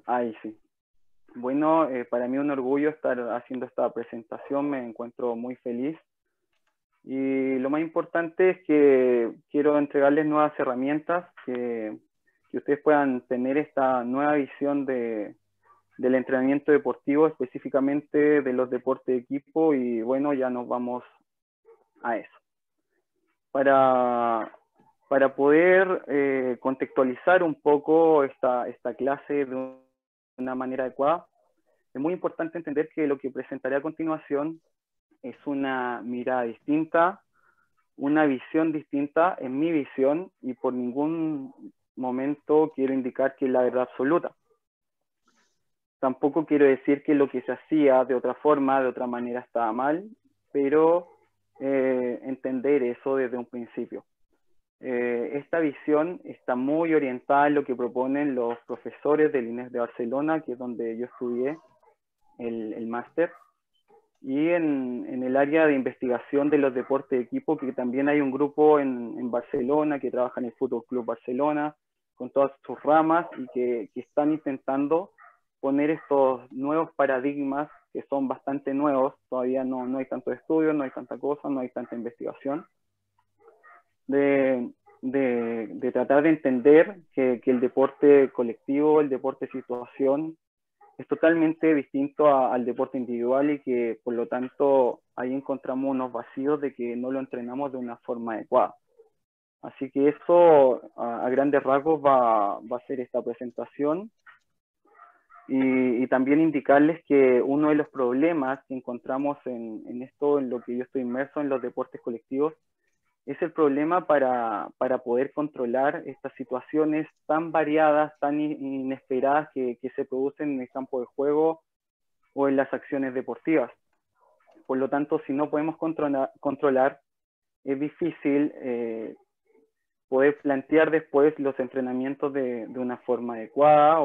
Ahí sí. Bueno, para mí un orgullo estar haciendo esta presentación, me encuentro muy feliz. Y lo más importante es que quiero entregarles nuevas herramientas, que ustedes puedan tener esta nueva visión del entrenamiento deportivo, específicamente de los deportes de equipo, y bueno, ya nos vamos a eso. Para poder contextualizar un poco esta clase de una manera adecuada, es muy importante entender que lo que presentaré a continuación es una mirada distinta, una visión distinta en mi visión, y por ningún momento quiero indicar que es la verdad absoluta. Tampoco quiero decir que lo que se hacía de otra forma, de otra manera, estaba mal, pero entender eso desde un principio. Esta visión está muy orientada en lo que proponen los profesores del INES de Barcelona, que es donde yo estudié el máster, y en el área de investigación de los deportes de equipo, que también hay un grupo en Barcelona que trabaja en el Fútbol Club Barcelona, con todas sus ramas, y que están intentando poner estos nuevos paradigmas, que son bastante nuevos, todavía no hay tanto estudio, no hay tanta cosa, no hay tanta investigación, de tratar de entender que el deporte colectivo, el deporte situación, es totalmente distinto al deporte individual, y que por lo tanto ahí encontramos unos vacíos de que no lo entrenamos de una forma adecuada. Así que eso a grandes rasgos va a ser esta presentación, y también indicarles que uno de los problemas que encontramos en esto, en lo que yo estoy inmerso en los deportes colectivos, es el problema para poder controlar estas situaciones tan variadas, tan inesperadas que se producen en el campo de juego o en las acciones deportivas. Por lo tanto, si no podemos controlar, es difícil poder plantear después los entrenamientos de una forma adecuada,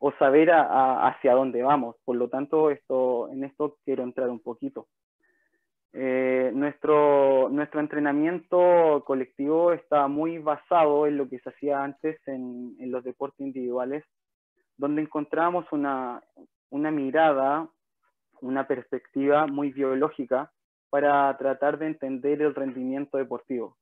o saber hacia dónde vamos. Por lo tanto, en esto quiero entrar un poquito. Nuestro entrenamiento colectivo está muy basado en lo que se hacía antes en los deportes individuales, donde encontramos una mirada, una perspectiva muy biológica para tratar de entender el rendimiento deportivo.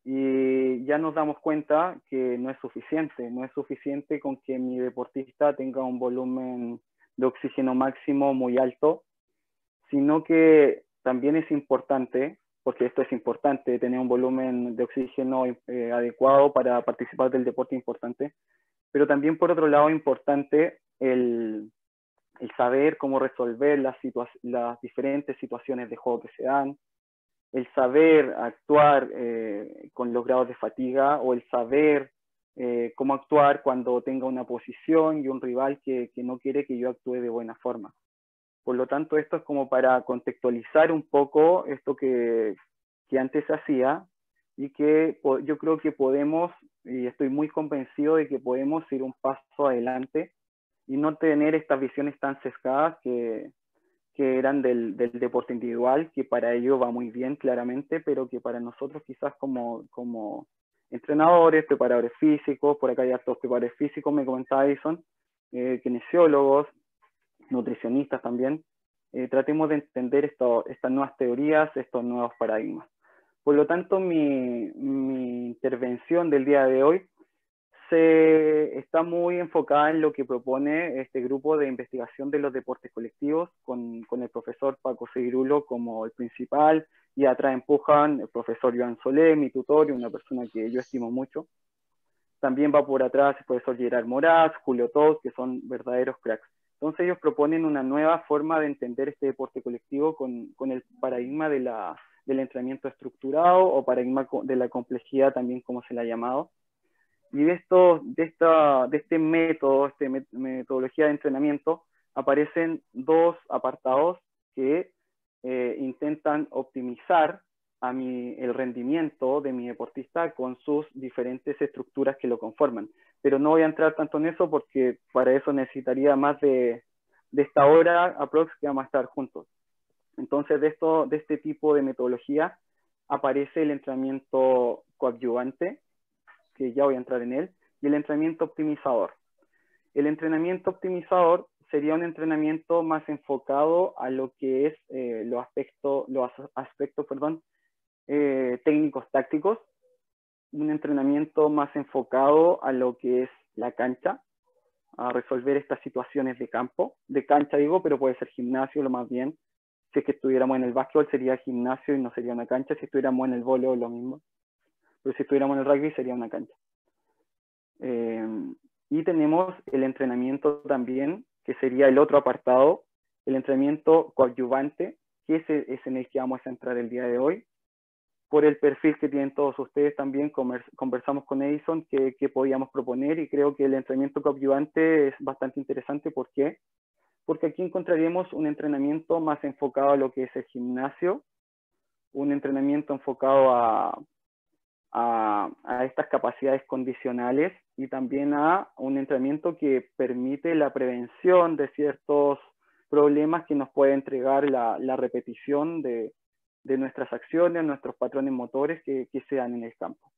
Y ya nos damos cuenta que no es suficiente con que mi deportista tenga un volumen de oxígeno máximo muy alto, sino que también es importante, porque esto es importante, tener un volumen de oxígeno adecuado para participar del deporte importante, pero también por otro lado importante el saber cómo resolver las diferentes situaciones de juego que se dan, el saber actuar con los grados de fatiga, o el saber cómo actuar cuando tenga una posición y un rival que no quiere que yo actúe de buena forma. Por lo tanto, esto es como para contextualizar un poco esto que antes se hacía, y que yo creo que podemos, y estoy muy convencido de que podemos ir un paso adelante y no tener estas visiones tan sesgadas que eran del deporte individual, que para ello va muy bien claramente, pero que para nosotros quizás como entrenadores, preparadores físicos, por acá hay hartos preparadores físicos, me comentaba Edison, kinesiólogos, nutricionistas también, tratemos de entender estas nuevas teorías, estos nuevos paradigmas. Por lo tanto, mi intervención del día de hoy está muy enfocada en lo que propone este grupo de investigación de los deportes colectivos, con el profesor Paco Seguirulo como el principal, y atrás empujan el profesor Joan Solé, mi tutor, y una persona que yo estimo mucho. También va por atrás el profesor Gerard Moraz, Julio Tous, que son verdaderos cracks. Entonces ellos proponen una nueva forma de entender este deporte colectivo con el paradigma del entrenamiento estructurado, o paradigma de la complejidad también, como se le ha llamado. Y de este método, metodología de entrenamiento, aparecen dos apartados que intentan optimizar el rendimiento de mi deportista con sus diferentes estructuras que lo conforman. Pero no voy a entrar tanto en eso, porque para eso necesitaría más de esta hora aprox que vamos a estar juntos. Entonces, de este tipo de metodología aparece el entrenamiento coadyuvante, que ya voy a entrar en él, y el entrenamiento optimizador. el entrenamiento optimizador sería un entrenamiento más enfocado a lo que es los aspectos, técnicos tácticos, un entrenamiento más enfocado a lo que es la cancha, a resolver estas situaciones de campo, de cancha digo, pero puede ser gimnasio lo más bien. Si es que estuviéramos en el básquetbol sería gimnasio y no sería una cancha, si estuviéramos en el voleibol lo mismo, pero si estuviéramos en el rugby sería una cancha. Y tenemos el entrenamiento también, que sería el otro apartado, el entrenamiento coadyuvante, que es en el que vamos a entrar el día de hoy. Por el perfil que tienen todos ustedes también, conversamos con Edison que podíamos proponer, y creo que el entrenamiento coadyuvante es bastante interesante. ¿Por qué? Porque aquí encontraríamos un entrenamiento más enfocado a lo que es el gimnasio, un entrenamiento enfocado a estas capacidades condicionales, y también a un entrenamiento que permite la prevención de ciertos problemas que nos puede entregar la repetición de nuestras acciones, nuestros patrones motores que se dan en el campo.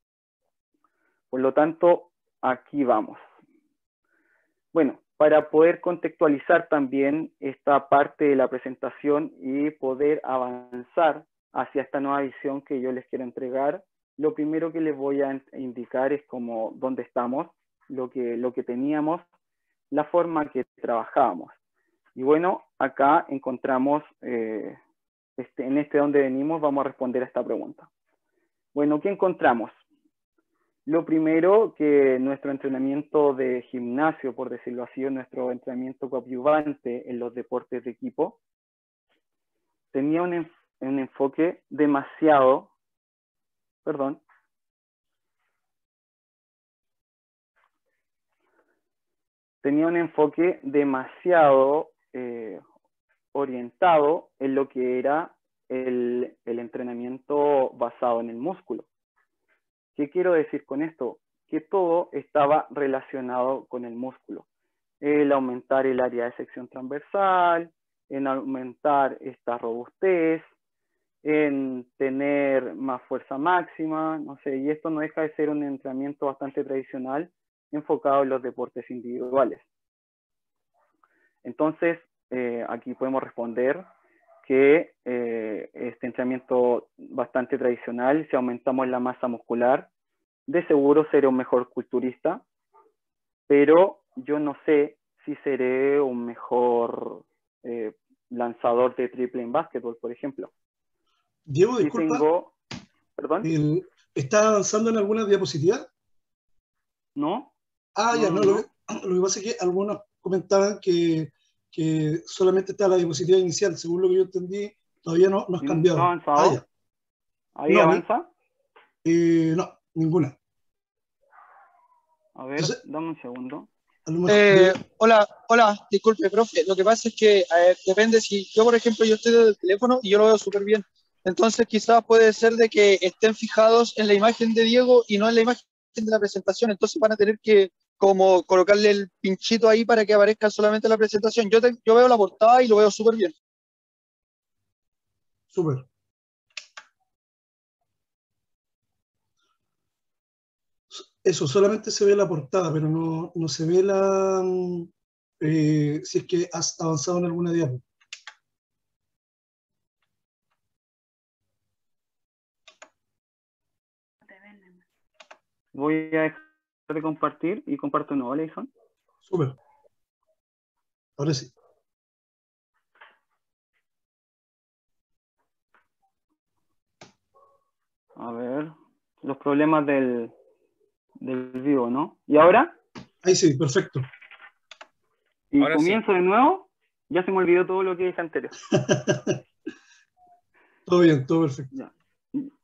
Por lo tanto, aquí vamos. Bueno, para poder contextualizar también esta parte de la presentación y poder avanzar hacia esta nueva visión que yo les quiero entregar, lo primero que les voy a indicar es como dónde estamos, lo que teníamos, la forma que trabajábamos. Y bueno, acá encontramos, en este donde venimos, vamos a responder a esta pregunta. Bueno, ¿qué encontramos? Lo primero, que nuestro entrenamiento de gimnasio, por decirlo así, nuestro entrenamiento coadyuvante en los deportes de equipo, tenía un enfoque demasiado, orientado en lo que era el entrenamiento basado en el músculo. ¿Qué quiero decir con esto? Que todo estaba relacionado con el músculo. El aumentar el área de sección transversal, en aumentar esta robustez, en tener más fuerza máxima, no sé, y esto no deja de ser un entrenamiento bastante tradicional enfocado en los deportes individuales. Entonces, aquí podemos responder que este entrenamiento bastante tradicional, si aumentamos la masa muscular, de seguro seré un mejor culturista, pero yo no sé si seré un mejor lanzador de triple en básquetbol, por ejemplo. Diego, Si disculpa. ¿Perdón? ¿Está avanzando en alguna diapositiva? ¿No? Ya, no. Lo que pasa es que algunos comentaban que solamente está la diapositiva inicial. Según lo que yo entendí, todavía no has cambiado. ¿No ha avanzado? Ya. ¿Ahí No, avanza? No, ninguna. A ver, entonces, dame un segundo. Hola, disculpe, profe. Lo que pasa es que depende si yo, por ejemplo, yo estoy desde el teléfono y yo lo veo súper bien. Entonces quizás puede ser de que estén fijados en la imagen de Diego y no en la imagen de la presentación. Entonces van a tener que como colocarle el pinchito ahí para que aparezca solamente la presentación. Yo veo la portada y lo veo súper bien. Súper. Eso, solamente se ve la portada, pero no se ve si es que has avanzado en alguna diapositiva. Voy a dejar de compartir y comparto nuevo, Leison. Súper. Ahora sí. A ver, los problemas del vivo, ¿no? ¿Y ahora? Ahí sí, perfecto. Y ahora comienzo de nuevo. Ya se me olvidó todo lo que dije anterior. Todo bien, todo perfecto. Ya.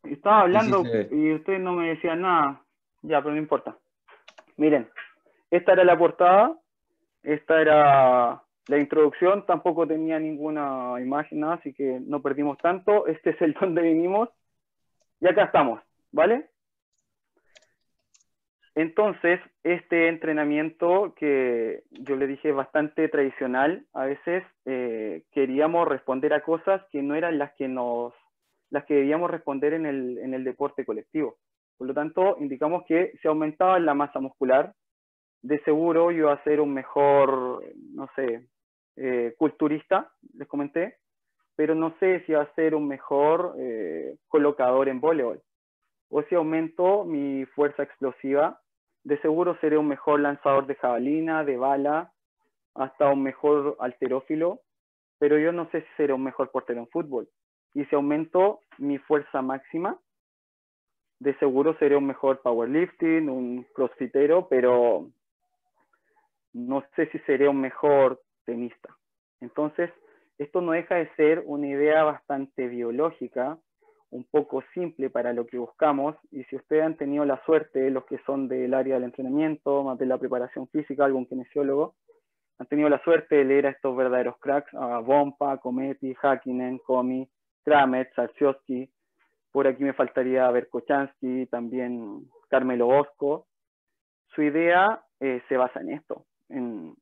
Estaba hablando y ustedes no me decían nada. Ya, pero no importa. Miren, esta era la portada, esta era la introducción, tampoco tenía ninguna imagen, nada, así que no perdimos tanto. Este es el donde vinimos. Y acá estamos, ¿vale? Entonces, este entrenamiento que yo le dije bastante tradicional, a veces queríamos responder a cosas que no eran las que debíamos responder en el deporte colectivo. Por lo tanto, indicamos que se aumentaba la masa muscular, de seguro yo iba a ser un mejor, no sé, culturista, les comenté, pero no sé si iba a ser un mejor colocador en voleibol. O si aumento mi fuerza explosiva, de seguro seré un mejor lanzador de jabalina, de bala, hasta un mejor halterófilo, pero yo no sé si seré un mejor portero en fútbol. Y si aumento mi fuerza máxima, de seguro seré un mejor powerlifting, un crossfitero, pero no sé si seré un mejor tenista. Entonces, esto no deja de ser una idea bastante biológica, un poco simple para lo que buscamos, y si ustedes han tenido la suerte, los que son del área del entrenamiento, más de la preparación física, algún kinesiólogo, han tenido la suerte de leer a estos verdaderos cracks, a Bompa, Cometti, Häkkinen, Komi, Kramet, Sarsiowski, por aquí me faltaría Verkhochansky, también Carmelo Bosco. Su idea se basa en esto, en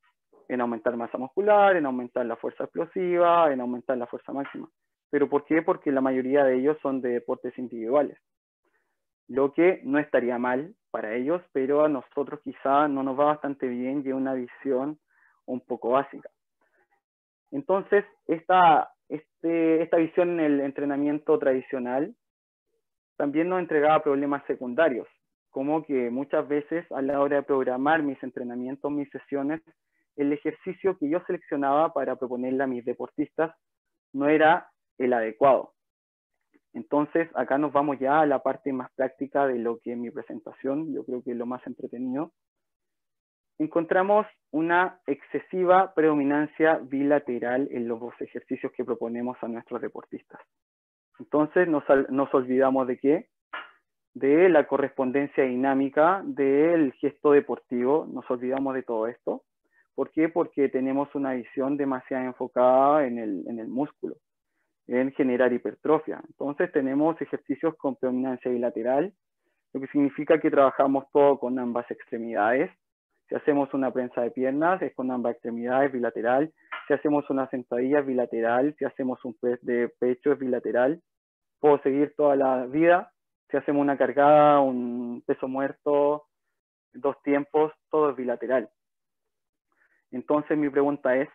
aumentar masa muscular, en aumentar la fuerza explosiva, en aumentar la fuerza máxima. ¿Pero por qué? Porque la mayoría de ellos son de deportes individuales, lo que no estaría mal para ellos, pero a nosotros quizá no nos va bastante bien y es una visión un poco básica. Entonces, esta visión en el entrenamiento tradicional también nos entregaba problemas secundarios, como que muchas veces a la hora de programar mis entrenamientos, mis sesiones, el ejercicio que yo seleccionaba para proponerle a mis deportistas no era el adecuado. Entonces, acá nos vamos ya a la parte más práctica de lo que es mi presentación, yo creo que es lo más entretenido. Encontramos una excesiva predominancia bilateral en los ejercicios que proponemos a nuestros deportistas. Entonces, nos olvidamos de qué? De la correspondencia dinámica del gesto deportivo, nos olvidamos de todo esto. ¿Por qué? Porque tenemos una visión demasiado enfocada en el músculo, en generar hipertrofia. Entonces tenemos ejercicios con predominancia bilateral, lo que significa que trabajamos todo con ambas extremidades. Si hacemos una prensa de piernas, es con ambas extremidades, bilateral. Si hacemos una sentadilla, bilateral. Si hacemos un press de pecho, es bilateral. Puedo seguir toda la vida. Si hacemos una cargada, un peso muerto, 2 tiempos, todo es bilateral. Entonces mi pregunta es,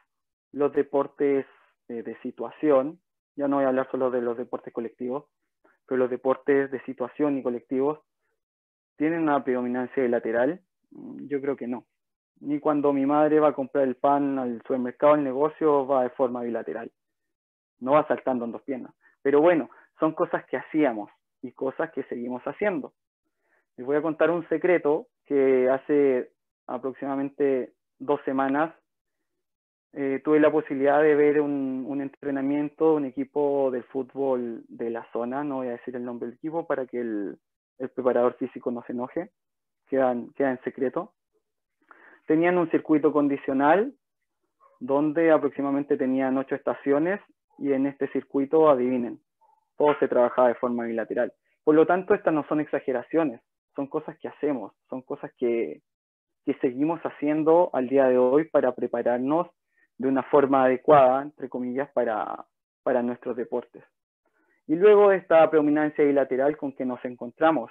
los deportes de situación, ya no voy a hablar solo de los deportes colectivos, pero los deportes de situación y colectivos, ¿tienen una predominancia bilateral? Yo creo que no. Ni cuando mi madre va a comprar el pan al supermercado, al negocio, va de forma bilateral. No va saltando en 2 piernas. Pero bueno, son cosas que hacíamos y cosas que seguimos haciendo. Les voy a contar un secreto que hace aproximadamente 2 semanas tuve la posibilidad de ver un entrenamiento, un equipo de fútbol de la zona, no voy a decir el nombre del equipo para que el preparador físico no se enoje, queda en secreto. Tenían un circuito condicional donde aproximadamente tenían 8 estaciones y en este circuito, adivinen, todo se trabajaba de forma bilateral. Por lo tanto, estas no son exageraciones, son cosas que hacemos, son cosas que seguimos haciendo al día de hoy para prepararnos de una forma adecuada, entre comillas, para nuestros deportes. Y luego esta predominancia bilateral con que nos encontramos.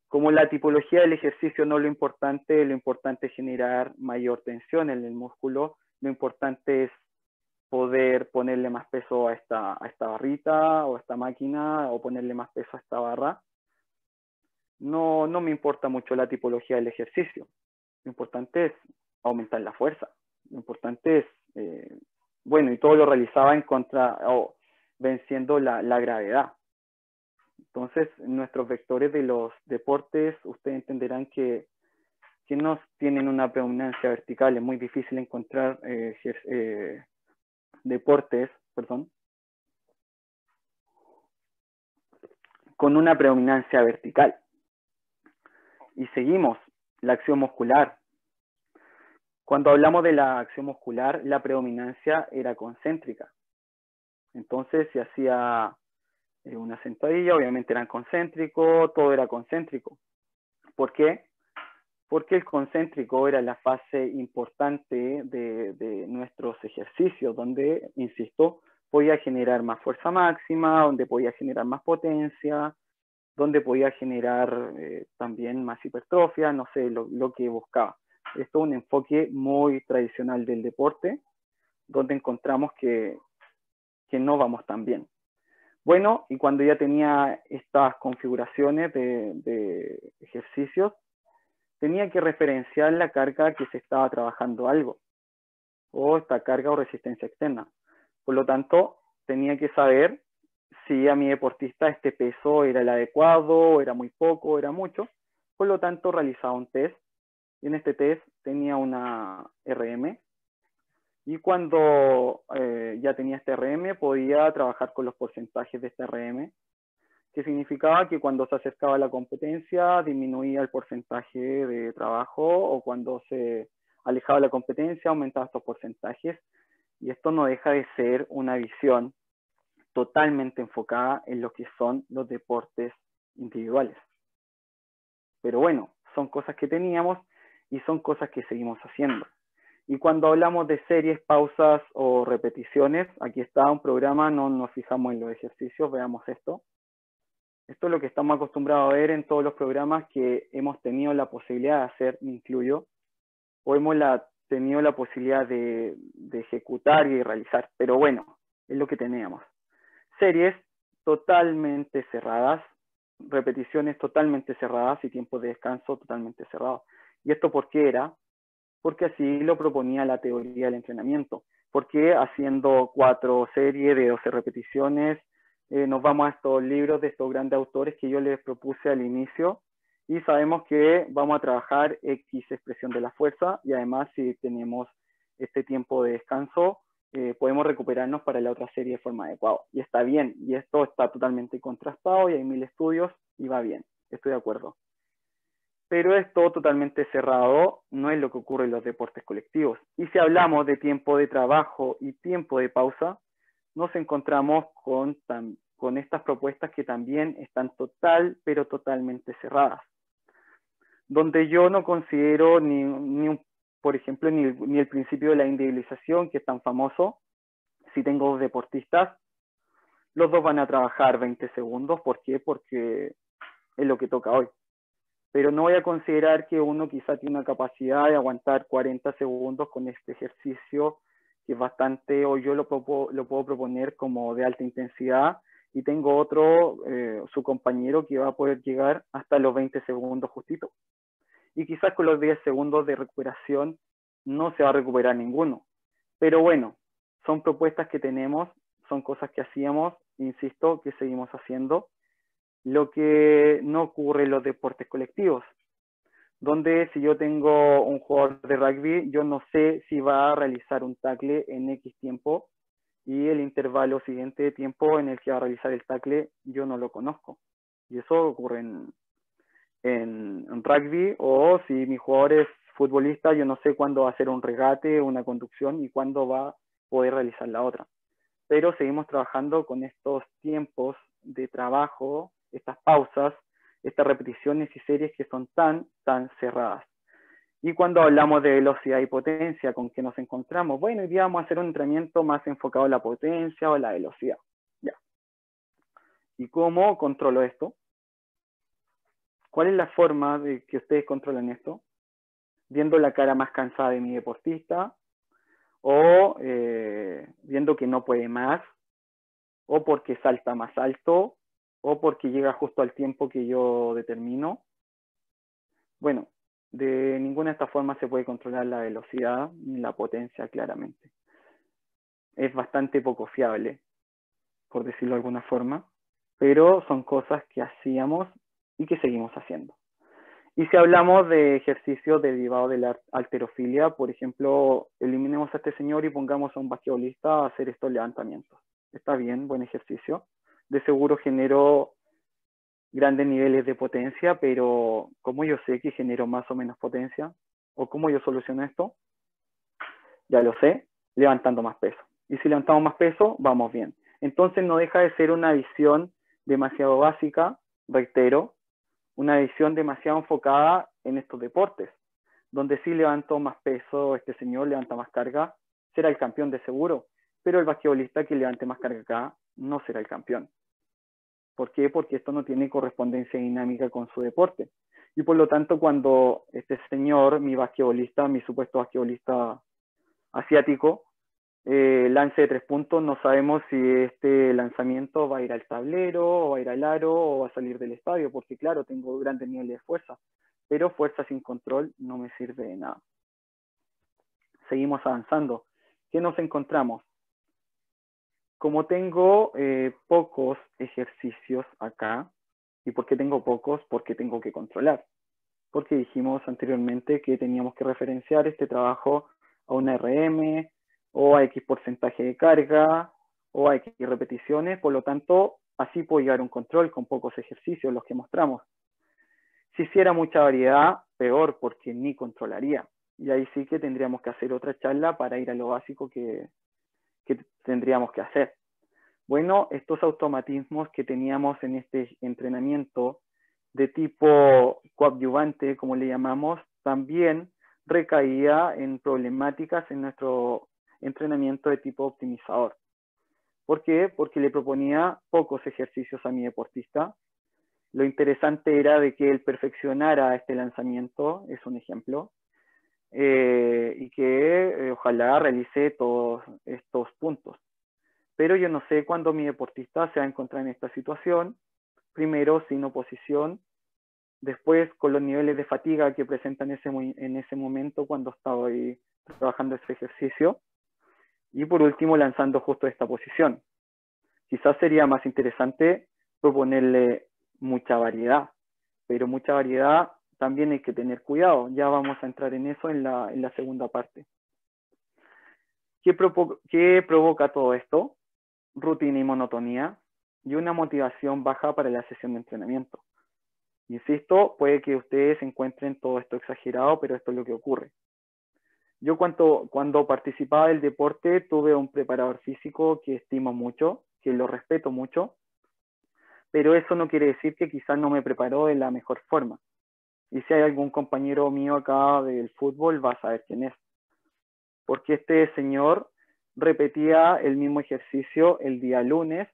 Como la tipología del ejercicio no es lo importante es generar mayor tensión en el músculo, lo importante es poder ponerle más peso a esta barrita o a esta máquina o ponerle más peso a esta barra. No me importa mucho la tipología del ejercicio. Lo importante es aumentar la fuerza. Lo importante es, bueno, y todo lo realizaba en contra, venciendo la gravedad. Entonces, nuestros vectores de los deportes, ustedes entenderán que no tienen una predominancia vertical. Es muy difícil encontrar deportes, con una predominancia vertical. Y seguimos, la acción muscular. Cuando hablamos de la acción muscular, la predominancia era concéntrica. Entonces, si hacía una sentadilla, obviamente eran concéntricos, todo era concéntrico. ¿Por qué? Porque el concéntrico era la fase importante de nuestros ejercicios, donde, insisto, podía generar más fuerza máxima, donde podía generar más potencia, donde podía generar también más hipertrofia, no sé, lo que buscaba. Esto es un enfoque muy tradicional del deporte, donde encontramos que no vamos tan bien. Bueno, y cuando ya tenía estas configuraciones de ejercicios, tenía que referenciar la carga que se estaba trabajando algo, o esta carga o resistencia externa. Por lo tanto, tenía que saber si a mi deportista este peso era el adecuado, era muy poco, era mucho. Por lo tanto, realizaba un test, y en este test tenía una RM, y cuando ya tenía este RM, podía trabajar con los porcentajes de este RM, que significaba que cuando se acercaba a la competencia disminuía el porcentaje de trabajo, o cuando se alejaba de la competencia aumentaba estos porcentajes, y esto no deja de ser una visión totalmente enfocada en lo que son los deportes individuales. Pero bueno, son cosas que teníamos y son cosas que seguimos haciendo. Y cuando hablamos de series, pausas o repeticiones, aquí está un programa, no nos fijamos en los ejercicios, veamos esto. Esto es lo que estamos acostumbrados a ver en todos los programas que hemos tenido la posibilidad de hacer, me incluyo, o hemos tenido la posibilidad de ejecutar y realizar. Pero bueno, es lo que teníamos. Series totalmente cerradas, repeticiones totalmente cerradas y tiempos de descanso totalmente cerrados. ¿Y esto por qué era? Porque así lo proponía la teoría del entrenamiento. Porque haciendo 4 series de 12 repeticiones, nos vamos a estos libros de estos grandes autores que yo les propuse al inicio, y sabemos que vamos a trabajar X expresión de la fuerza, y además si tenemos este tiempo de descanso, podemos recuperarnos para la otra serie de forma adecuada. Y está bien, y esto está totalmente contrastado, y hay 1000 estudios, y va bien, estoy de acuerdo. Pero esto totalmente cerrado no es lo que ocurre en los deportes colectivos. Y si hablamos de tiempo de trabajo y tiempo de pausa, nos encontramos con estas propuestas que también están pero totalmente cerradas. Donde yo no considero por ejemplo, ni el principio de la individualización, que es tan famoso. Si tengo 2 deportistas, los 2 van a trabajar 20 segundos. ¿Por qué? Porque es lo que toca hoy. Pero no voy a considerar que uno quizá tiene una capacidad de aguantar 40 segundos con este ejercicio, que es bastante, o yo lo puedo proponer como de alta intensidad, y tengo otro, su compañero, que va a poder llegar hasta los 20 segundos justito. Y quizás con los 10 segundos de recuperación no se va a recuperar ninguno. Pero bueno, son propuestas que tenemos, son cosas que hacíamos, insisto, que seguimos haciendo. Lo que no ocurre en los deportes colectivos, donde si yo tengo un jugador de rugby, yo no sé si va a realizar un tackle en X tiempo, y el intervalo siguiente de tiempo en el que va a realizar el tackle yo no lo conozco. Y eso ocurre en rugby, o si mi jugador es futbolista, yo no sé cuándo va a hacer un regate, una conducción, y cuándo va a poder realizar la otra. Pero seguimos trabajando con estos tiempos de trabajo, estas pausas, estas repeticiones y series que son tan cerradas. Y cuando hablamos de velocidad y potencia, ¿con qué nos encontramos? Bueno, hoy día vamos a hacer un entrenamiento más enfocado en la potencia o la velocidad. Ya. ¿Y cómo controlo esto? ¿Cuál es la forma de que ustedes controlen esto? Viendo la cara más cansada de mi deportista, o viendo que no puede más, o porque salta más alto, o porque llega justo al tiempo que yo determino. Bueno, de ninguna de estas formas se puede controlar la velocidad ni la potencia claramente. Es bastante poco fiable, por decirlo de alguna forma, pero son cosas que hacíamos y que seguimos haciendo. Y si hablamos de ejercicios derivados de la halterofilia, por ejemplo, eliminemos a este señor y pongamos a un basquetbolista a hacer estos levantamientos. Está bien, buen ejercicio. De seguro generó grandes niveles de potencia, pero ¿cómo yo sé que genero más o menos potencia? ¿O cómo yo soluciono esto? Ya lo sé, levantando más peso. Y si levantamos más peso, vamos bien. Entonces no deja de ser una visión demasiado básica, reitero, una visión demasiado enfocada en estos deportes, donde si levanto más peso, este señor levanta más carga, será el campeón de seguro, pero el basquetbolista que levante más carga acá no será el campeón. ¿Por qué? Porque esto no tiene correspondencia dinámica con su deporte. Y por lo tanto, cuando este señor, mi basquetbolista, mi supuesto basquetbolista asiático, lance de 3 puntos, no sabemos si este lanzamiento va a ir al tablero, o va a ir al aro, o va a salir del estadio, porque claro, tengo grandes niveles de fuerza, pero fuerza sin control no me sirve de nada. Seguimos avanzando. ¿Qué nos encontramos? Como tengo pocos ejercicios acá, ¿y por qué tengo pocos? Porque tengo que controlar. Porque dijimos anteriormente que teníamos que referenciar este trabajo a una RM, o a X porcentaje de carga, o a X repeticiones, por lo tanto, así puedo llevar un control con pocos ejercicios, los que mostramos. Si hiciera mucha variedad, peor, porque ni controlaría. Y ahí sí que tendríamos que hacer otra charla para ir a lo básico que tendríamos que hacer. Bueno, estos automatismos que teníamos en este entrenamiento de tipo coadyuvante, como le llamamos, también recaía en problemáticas en nuestro entrenamiento de tipo optimizador. ¿Por qué? Porque le proponía pocos ejercicios a mi deportista. Lo interesante era de que él perfeccionara este lanzamiento, es un ejemplo, y que ojalá realice todos estos puntos. Pero yo no sé cuándo mi deportista se va a encontrar en esta situación, primero sin oposición, después con los niveles de fatiga que presenta en ese momento cuando estaba ahí trabajando ese ejercicio, y por último lanzando justo esta posición. Quizás sería más interesante proponerle mucha variedad, pero mucha variedad también hay que tener cuidado, ya vamos a entrar en eso en la segunda parte. ¿Qué provoca todo esto? Rutina y monotonía, y una motivación baja para la sesión de entrenamiento. Insisto, puede que ustedes encuentren todo esto exagerado, pero esto es lo que ocurre. Yo cuando participaba del deporte tuve un preparador físico que estimo mucho, que lo respeto mucho, pero eso no quiere decir que quizás no me preparó de la mejor forma. Y si hay algún compañero mío acá del fútbol, va a saber quién es. Porque este señor repetía el mismo ejercicio el día lunes.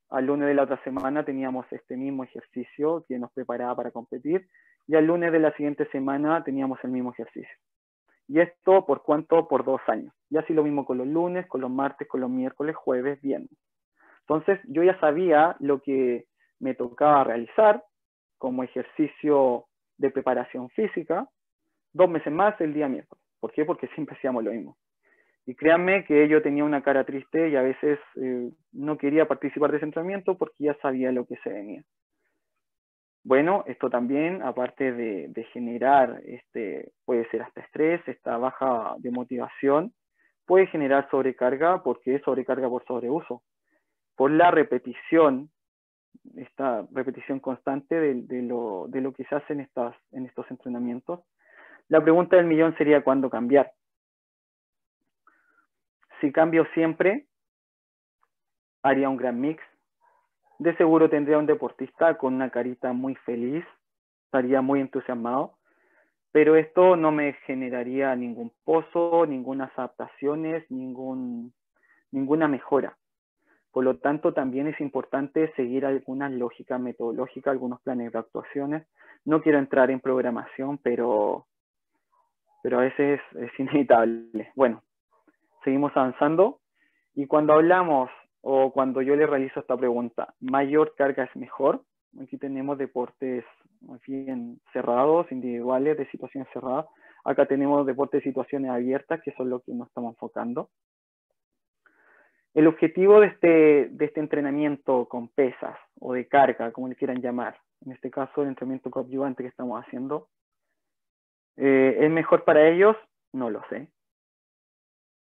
Al lunes de la otra semana teníamos este mismo ejercicio que nos preparaba para competir, y al lunes de la siguiente semana teníamos el mismo ejercicio. ¿Y esto por cuánto? Por 2 años. Y así lo mismo con los lunes, con los martes, con los miércoles, jueves, viernes. Entonces yo ya sabía lo que me tocaba realizar como ejercicio de preparación física 2 meses más el día miércoles. ¿Por qué? Porque siempre hacíamos lo mismo. Y créanme que yo tenía una cara triste y a veces no quería participar de ese entrenamiento porque ya sabía lo que se venía. Bueno, esto también, aparte de generar, puede ser hasta estrés, esta baja de motivación, puede generar sobrecarga, porque es sobrecarga por sobreuso, por la repetición, esta repetición constante de lo que se hace en estos entrenamientos. La pregunta del millón sería ¿cuándo cambiar? Si cambio siempre, haría un gran mix. De seguro tendría un deportista con una carita muy feliz, estaría muy entusiasmado, pero esto no me generaría ningún pozo, ninguna adaptaciones, ninguna mejora. Por lo tanto, también es importante seguir algunas lógicas metodológicas, algunos planes de actuaciones. No quiero entrar en programación, pero a veces es inevitable. Bueno, seguimos avanzando. Y cuando hablamos, o cuando yo le realizo esta pregunta, ¿mayor carga es mejor? Aquí tenemos deportes más bien cerrados, individuales, de situaciones cerradas. Acá tenemos deportes de situaciones abiertas, que son lo que nos estamos enfocando. El objetivo de este entrenamiento con pesas, o de carga, como le quieran llamar, en este caso el entrenamiento coadyuvante que estamos haciendo, ¿es mejor para ellos? No lo sé.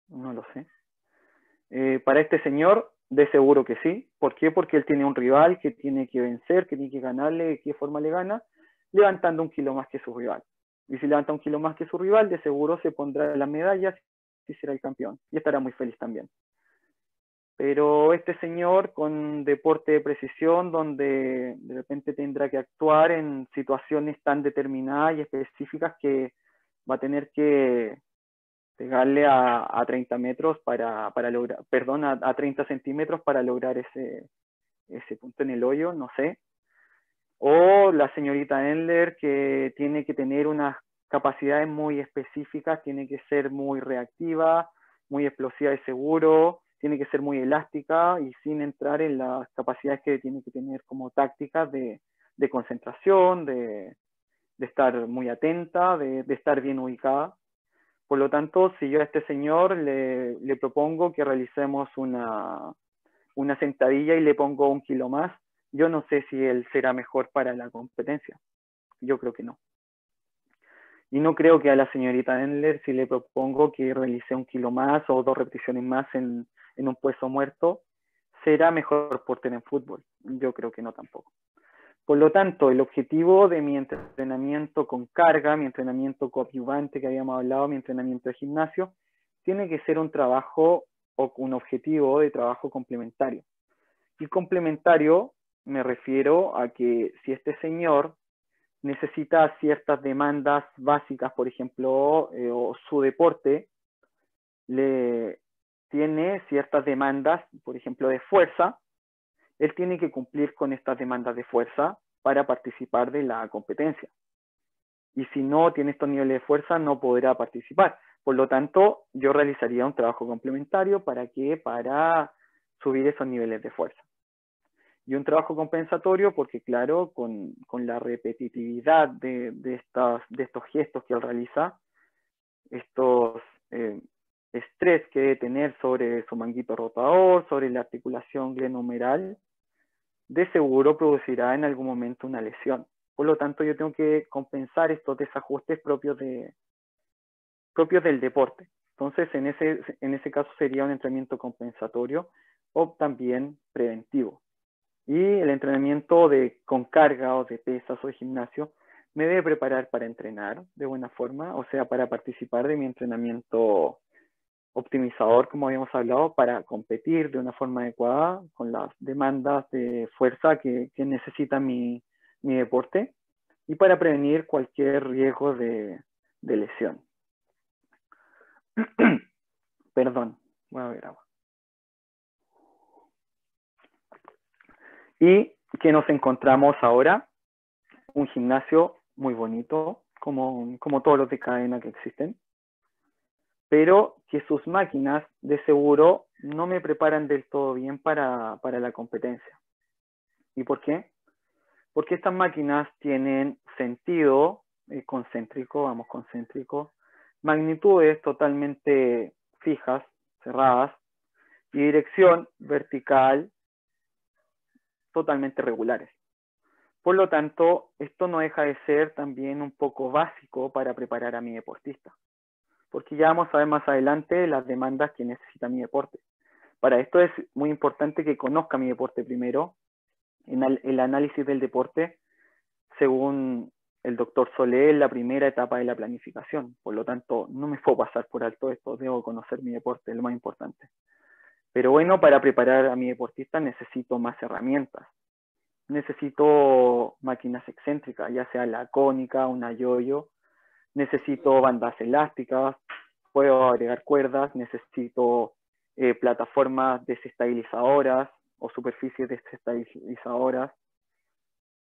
No lo sé. Para este señor, de seguro que sí. ¿Por qué? Porque él tiene un rival que tiene que vencer, que tiene que ganarle. ¿De qué forma le gana? Levantando 1 kilo más que su rival. Y si levanta 1 kilo más que su rival, de seguro se pondrá las medallas y será el campeón. Y estará muy feliz también. Pero este señor con deporte de precisión, donde de repente tendrá que actuar en situaciones tan determinadas y específicas que va a tener que pegarle a 30 metros para lograr, perdón, a 30 centímetros para lograr ese punto en el hoyo, no sé. O la señorita Endler, que tiene que tener unas capacidades muy específicas, tiene que ser muy reactiva, muy explosiva y seguro, tiene que ser muy elástica y sin entrar en las capacidades que tiene que tener como tácticas de concentración, de estar muy atenta, de estar bien ubicada. Por lo tanto, si yo a este señor le propongo que realicemos una sentadilla y le pongo 1 kilo más, yo no sé si él será mejor para la competencia. Yo creo que no. Y no creo que a la señorita Endler, si le propongo que realice 1 kilo más o 2 repeticiones más en un peso muerto, será mejor portero en fútbol. Yo creo que no tampoco. Por lo tanto, el objetivo de mi entrenamiento con carga, mi entrenamiento coadyuvante que habíamos hablado, mi entrenamiento de gimnasio, tiene que ser un trabajo o un objetivo de trabajo complementario. Y complementario me refiero a que si este señor necesita ciertas demandas básicas, por ejemplo, o su deporte le tiene ciertas demandas, por ejemplo, de fuerza, él tiene que cumplir con estas demandas de fuerza para participar de la competencia. Y si no tiene estos niveles de fuerza, no podrá participar. Por lo tanto, yo realizaría un trabajo complementario. ¿Para qué? Para subir esos niveles de fuerza. Y un trabajo compensatorio porque, claro, con la repetitividad de estos gestos que él realiza, estos estrés que debe tener sobre su manguito rotador, sobre la articulación glenohumeral, de seguro producirá en algún momento una lesión. Por lo tanto, yo tengo que compensar estos desajustes propios del deporte. Entonces, en ese caso sería un entrenamiento compensatorio o también preventivo. Y el entrenamiento con carga o de pesas o de gimnasio me debe preparar para entrenar de buena forma, o sea, para participar de mi entrenamiento optimizador, como habíamos hablado, para competir de una forma adecuada con las demandas de fuerza que necesita mi deporte y para prevenir cualquier riesgo de lesión. Perdón, voy a beber agua. Y que nos encontramos ahora, un gimnasio muy bonito, como todos los de cadena que existen, pero que sus máquinas de seguro no me preparan del todo bien para la competencia. ¿Y por qué? Porque estas máquinas tienen sentido concéntrico, magnitudes totalmente fijas, cerradas, y dirección vertical totalmente regulares. Por lo tanto, esto no deja de ser también un poco básico para preparar a mi deportista, porque ya vamos a ver más adelante las demandas que necesita mi deporte. Para esto es muy importante que conozca mi deporte primero. En el análisis del deporte, según el doctor Solé, es la primera etapa de la planificación. Por lo tanto, no me puedo pasar por alto esto, debo conocer mi deporte, es lo más importante. Pero bueno, para preparar a mi deportista necesito más herramientas. Necesito máquinas excéntricas, ya sea la cónica, una yo-yo. Necesito bandas elásticas, puedo agregar cuerdas, necesito plataformas desestabilizadoras o superficies desestabilizadoras,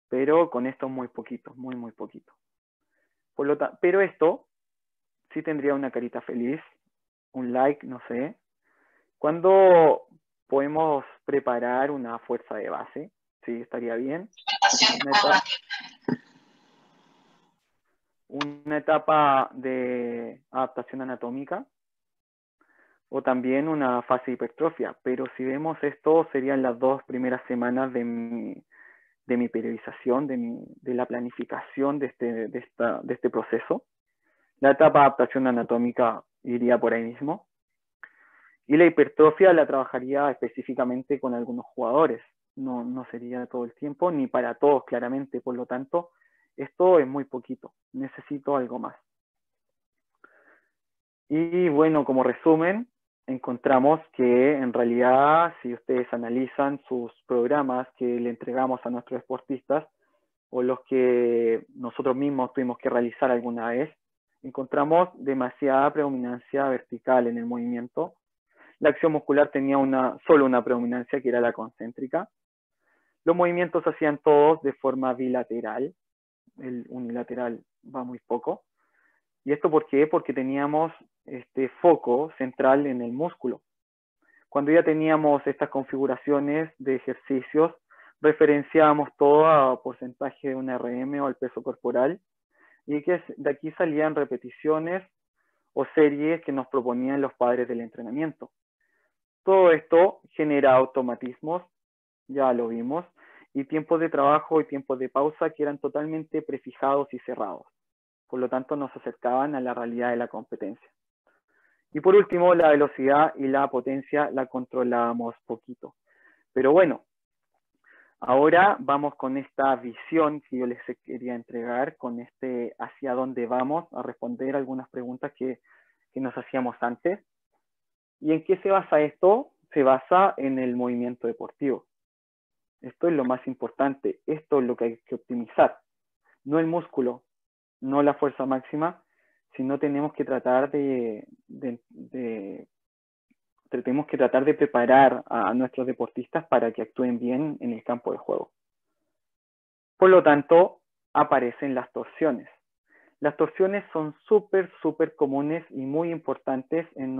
pero con esto muy poquito, muy poquito. Pero esto sí tendría una carita feliz, un like, no sé. ¿Cuándo podemos preparar una fuerza de base? Sí, estaría bien. Una etapa de adaptación anatómica o también una fase de hipertrofia. Pero si vemos esto, serían las 2 primeras semanas de mi periodización, de la planificación de este proceso. La etapa de adaptación anatómica iría por ahí mismo. Y la hipertrofia la trabajaría específicamente con algunos jugadores. No sería todo el tiempo, ni para todos claramente. Por lo tanto, esto es muy poquito. Necesito algo más. Y bueno, como resumen, encontramos que en realidad, si ustedes analizan sus programas que le entregamos a nuestros deportistas, o los que nosotros mismos tuvimos que realizar alguna vez, encontramos demasiada predominancia vertical en el movimiento. La acción muscular tenía solo una predominancia, que era la concéntrica. Los movimientos se hacían todos de forma bilateral, el unilateral va muy poco. ¿Y esto por qué? Porque teníamos este foco central en el músculo. Cuando ya teníamos estas configuraciones de ejercicios, referenciábamos todo a porcentaje de un RM o al peso corporal, y que de aquí salían repeticiones o series que nos proponían los padres del entrenamiento. Todo esto genera automatismos, ya lo vimos, y tiempos de trabajo y tiempos de pausa que eran totalmente prefijados y cerrados. Por lo tanto, nos acercaban a la realidad de la competencia. Y por último, la velocidad y la potencia la controlábamos poquito. Pero bueno, ahora vamos con esta visión que yo les quería entregar, con este hacia dónde vamos, a responder algunas preguntas que nos hacíamos antes. ¿Y en qué se basa esto? Se basa en el movimiento deportivo. Esto es lo más importante, esto es lo que hay que optimizar. No el músculo, no la fuerza máxima, sino tenemos que tratar de preparar a nuestros deportistas para que actúen bien en el campo de juego. Por lo tanto, aparecen las torsiones. Las torsiones son súper comunes y muy importantes en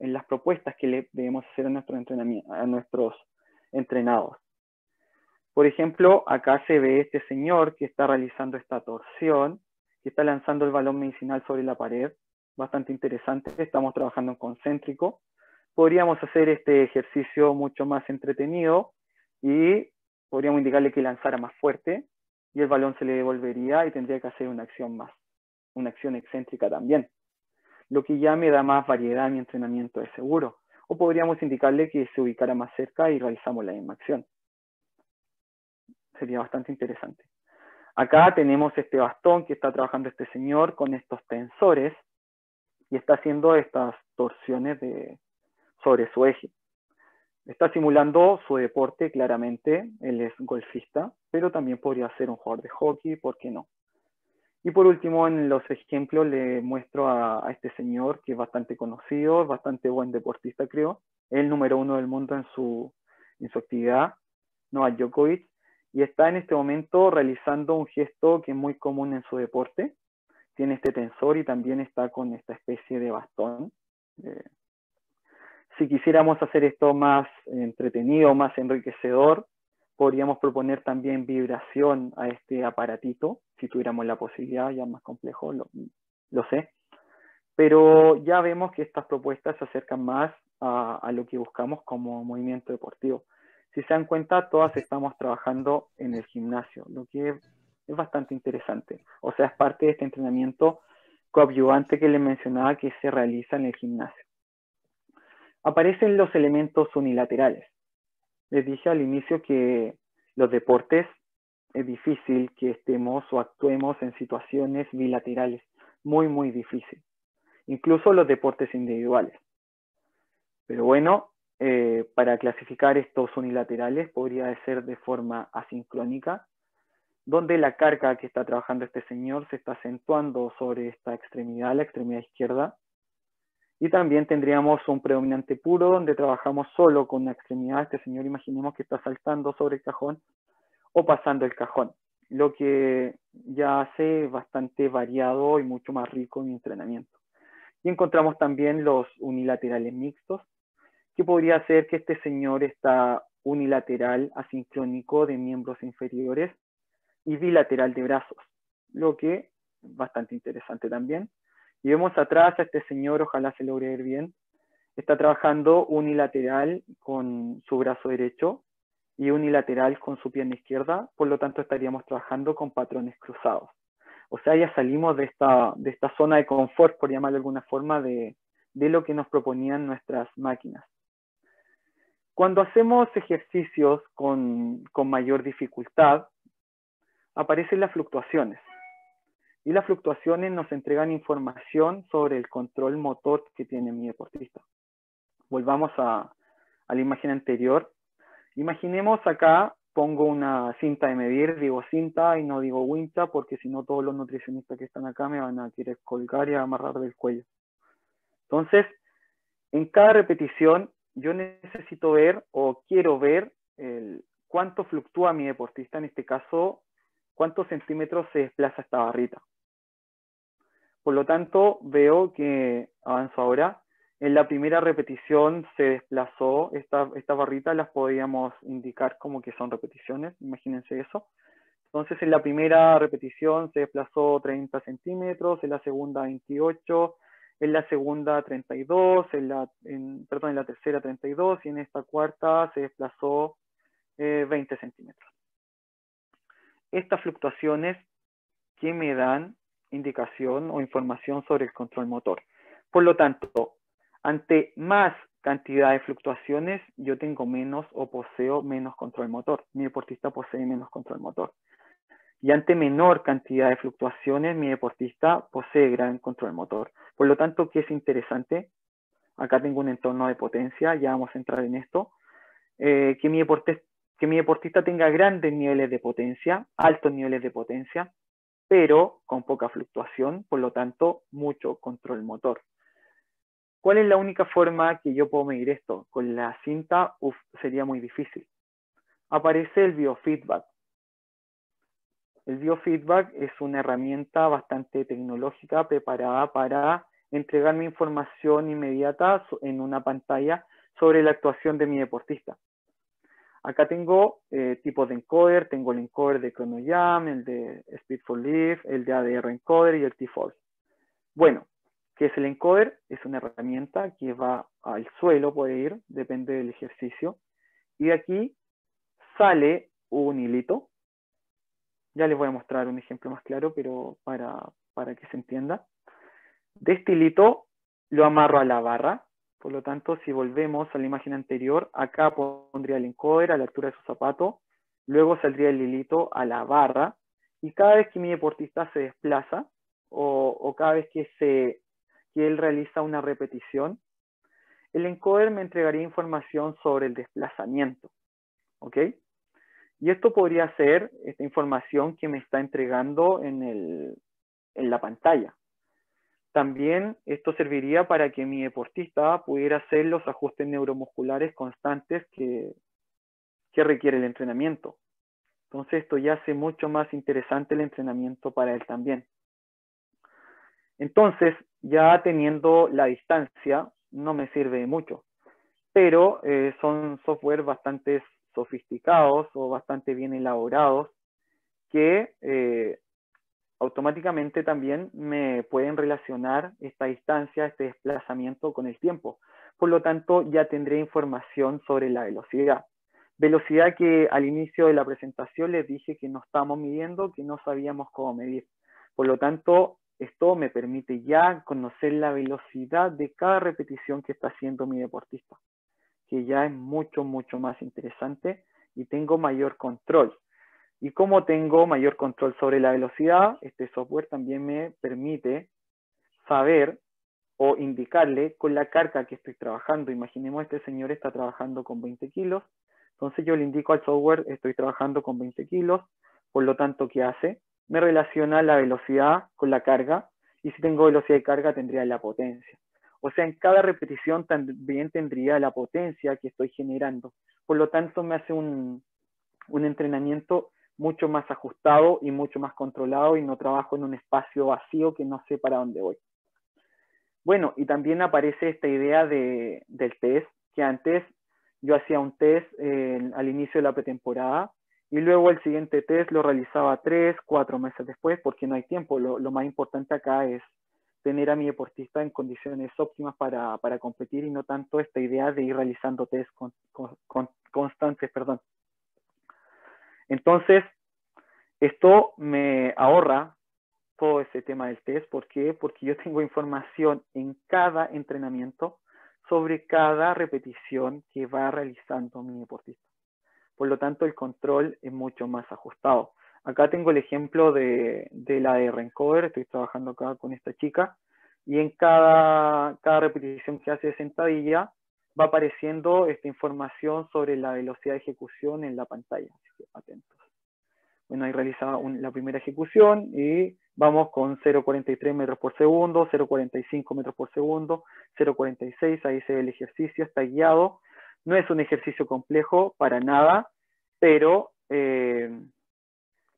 las propuestas que le debemos hacer a nuestros entrenados. Por ejemplo, acá se ve este señor que está realizando esta torsión, que está lanzando el balón medicinal sobre la pared. Bastante interesante, estamos trabajando en concéntrico. Podríamos hacer este ejercicio mucho más entretenido y podríamos indicarle que lanzara más fuerte y el balón se le devolvería y tendría que hacer una acción excéntrica también. Lo que ya me da más variedad a mi entrenamiento de seguro. O podríamos indicarle que se ubicara más cerca y realizamos la misma acción. Sería bastante interesante. Acá tenemos este bastón que está trabajando este señor con estos tensores y está haciendo estas torsiones sobre su eje. Está simulando su deporte claramente, él es golfista, pero también podría ser un jugador de hockey, ¿por qué no? Y por último, en los ejemplos le muestro a este señor que es bastante conocido, bastante buen deportista creo, es el número 1 del mundo en su actividad, Novak Djokovic, y está en este momento realizando un gesto que es muy común en su deporte. Tiene este tensor y también está con esta especie de bastón. Si quisiéramos hacer esto más entretenido, más enriquecedor, podríamos proponer también vibración a este aparatito, si tuviéramos la posibilidad, ya más complejo, lo sé. Pero ya vemos que estas propuestas se acercan más a lo que buscamos como movimiento deportivo. Si se dan cuenta, todas estamos trabajando en el gimnasio, lo que es bastante interesante. O sea, es parte de este entrenamiento coadyuvante que les mencionaba que se realiza en el gimnasio. Aparecen los elementos unilaterales. Les dije al inicio que los deportes es difícil que estemos o actuemos en situaciones bilaterales. Muy difícil. Incluso los deportes individuales. Pero bueno, para clasificar estos unilaterales podría ser de forma asincrónica, donde la carga que está trabajando este señor se está acentuando sobre esta extremidad, la extremidad izquierda. Y también tendríamos un predominante puro donde trabajamos solo con una extremidad. Este señor imaginemos que está saltando sobre el cajón o pasando el cajón, lo que ya hace bastante variado y mucho más rico en mi entrenamiento. Y encontramos también los unilaterales mixtos, que podría ser que este señor está unilateral asincrónico de miembros inferiores y bilateral de brazos, lo que es bastante interesante también. Y vemos atrás a este señor, ojalá se logre ver bien, está trabajando unilateral con su brazo derecho y unilateral con su pierna izquierda, por lo tanto estaríamos trabajando con patrones cruzados. O sea, ya salimos de esta zona de confort, por llamarlo de alguna forma, de lo que nos proponían nuestras máquinas. Cuando hacemos ejercicios con mayor dificultad, aparecen las fluctuaciones. Y las fluctuaciones nos entregan información sobre el control motor que tiene mi deportista. Volvamos a la imagen anterior. Imaginemos acá, pongo una cinta de medir, digo cinta y no digo wincha, porque si no todos los nutricionistas que están acá me van a querer colgar y amarrar del cuello. Entonces, en cada repetición yo necesito ver o quiero ver cuánto fluctúa mi deportista, en este caso, cuántos centímetros se desplaza esta barrita. Por lo tanto, veo que, avanzo ahora, en la primera repetición se desplazó, esta barrita las podíamos indicar como que son repeticiones, imagínense eso. Entonces en la primera repetición se desplazó 30 centímetros, en la segunda 28, en la segunda 32, en la tercera 32 y en esta cuarta se desplazó 20 centímetros. Estas fluctuaciones que me dan indicación o información sobre el control motor. Por lo tanto, ante más cantidad de fluctuaciones, yo tengo menos o poseo menos control motor. Mi deportista posee menos control motor. Y ante menor cantidad de fluctuaciones, mi deportista posee gran control motor. Por lo tanto, ¿qué es interesante? Acá tengo un entorno de potencia, ya vamos a entrar en esto. Que mi deportista tenga grandes niveles de potencia, altos niveles de potencia, pero con poca fluctuación, por lo tanto, mucho control motor. ¿Cuál es la única forma que yo puedo medir esto? Con la cinta, sería muy difícil. Aparece el biofeedback. El biofeedback es una herramienta bastante tecnológica preparada para entregarme información inmediata en una pantalla sobre la actuación de mi deportista. Acá tengo tipos de encoder, tengo el encoder de ChronoJam, el de Speed4Lift, el de ADR encoder y el T-Force. Bueno, ¿qué es el encoder? Es una herramienta que va al suelo, puede ir, depende del ejercicio. Y de aquí sale un hilito. Ya les voy a mostrar un ejemplo más claro, pero para que se entienda. De este hilito lo amarro a la barra. Por lo tanto, si volvemos a la imagen anterior, acá pondría el encoder a la altura de su zapato. Luego saldría el hilito a la barra. Y cada vez que mi deportista se desplaza, o cada vez que él realiza una repetición, el encoder me entregaría información sobre el desplazamiento. ¿Ok? Y esto podría ser esta información que me está entregando en la pantalla. También esto serviría para que mi deportista pudiera hacer los ajustes neuromusculares constantes que requiere el entrenamiento. Entonces esto ya hace mucho más interesante el entrenamiento para él también. Entonces, ya teniendo la distancia, no me sirve de mucho. Pero son software bastante sofisticados o bastante bien elaborados que automáticamente también me pueden relacionar esta distancia, este desplazamiento con el tiempo. Por lo tanto, ya tendré información sobre la velocidad. Velocidad que al inicio de la presentación les dije que no estábamos midiendo, que no sabíamos cómo medir. Por lo tanto, esto me permite ya conocer la velocidad de cada repetición que está haciendo mi deportista, que ya es mucho, mucho más interesante y tengo mayor control. Y como tengo mayor control sobre la velocidad, este software también me permite saber o indicarle con la carga que estoy trabajando. Imaginemos este señor está trabajando con 20 kilos, entonces yo le indico al software, estoy trabajando con 20 kilos, por lo tanto, ¿qué hace? Me relaciona la velocidad con la carga, y si tengo velocidad y carga tendría la potencia. O sea, en cada repetición también tendría la potencia que estoy generando. Por lo tanto, me hace un entrenamiento mucho más ajustado y mucho más controlado y no trabajo en un espacio vacío que no sé para dónde voy. Bueno, y también aparece esta idea del test, que antes yo hacía un test al inicio de la pretemporada y luego el siguiente test lo realizaba 3, 4 meses después porque no hay tiempo. Lo más importante acá es tener a mi deportista en condiciones óptimas para competir y no tanto esta idea de ir realizando test constantes. Entonces, esto me ahorra todo ese tema del test. ¿Por qué? Porque yo tengo información en cada entrenamiento sobre cada repetición que va realizando mi deportista. Por lo tanto, el control es mucho más ajustado. Acá tengo el ejemplo de la de Rencoder. Estoy trabajando acá con esta chica. Y en cada repetición que hace de sentadilla, va apareciendo esta información sobre la velocidad de ejecución en la pantalla. Así que atentos. Bueno, ahí realiza la primera ejecución y vamos con 0,43 metros por segundo, 0,45 metros por segundo, 0,46, ahí se ve el ejercicio, está guiado. No es un ejercicio complejo para nada. pero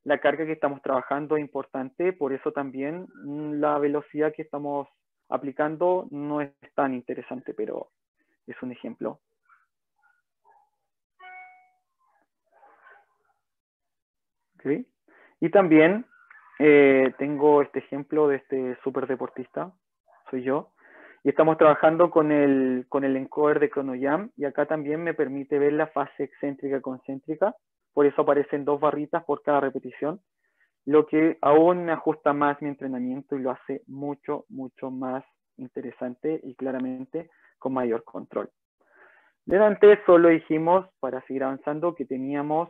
la carga que estamos trabajando es importante, por eso también la velocidad que estamos aplicando no es tan interesante, pero es un ejemplo. ¿Okay? Y también tengo este ejemplo de este super deportista, soy yo, y estamos trabajando con el encoder de ChronoJam, y acá también me permite ver la fase excéntrica concéntrica, por eso aparecen 2 barritas por cada repetición, lo que aún me ajusta más mi entrenamiento y lo hace mucho, mucho más interesante y claramente con mayor control. Delante solo dijimos, para seguir avanzando, que teníamos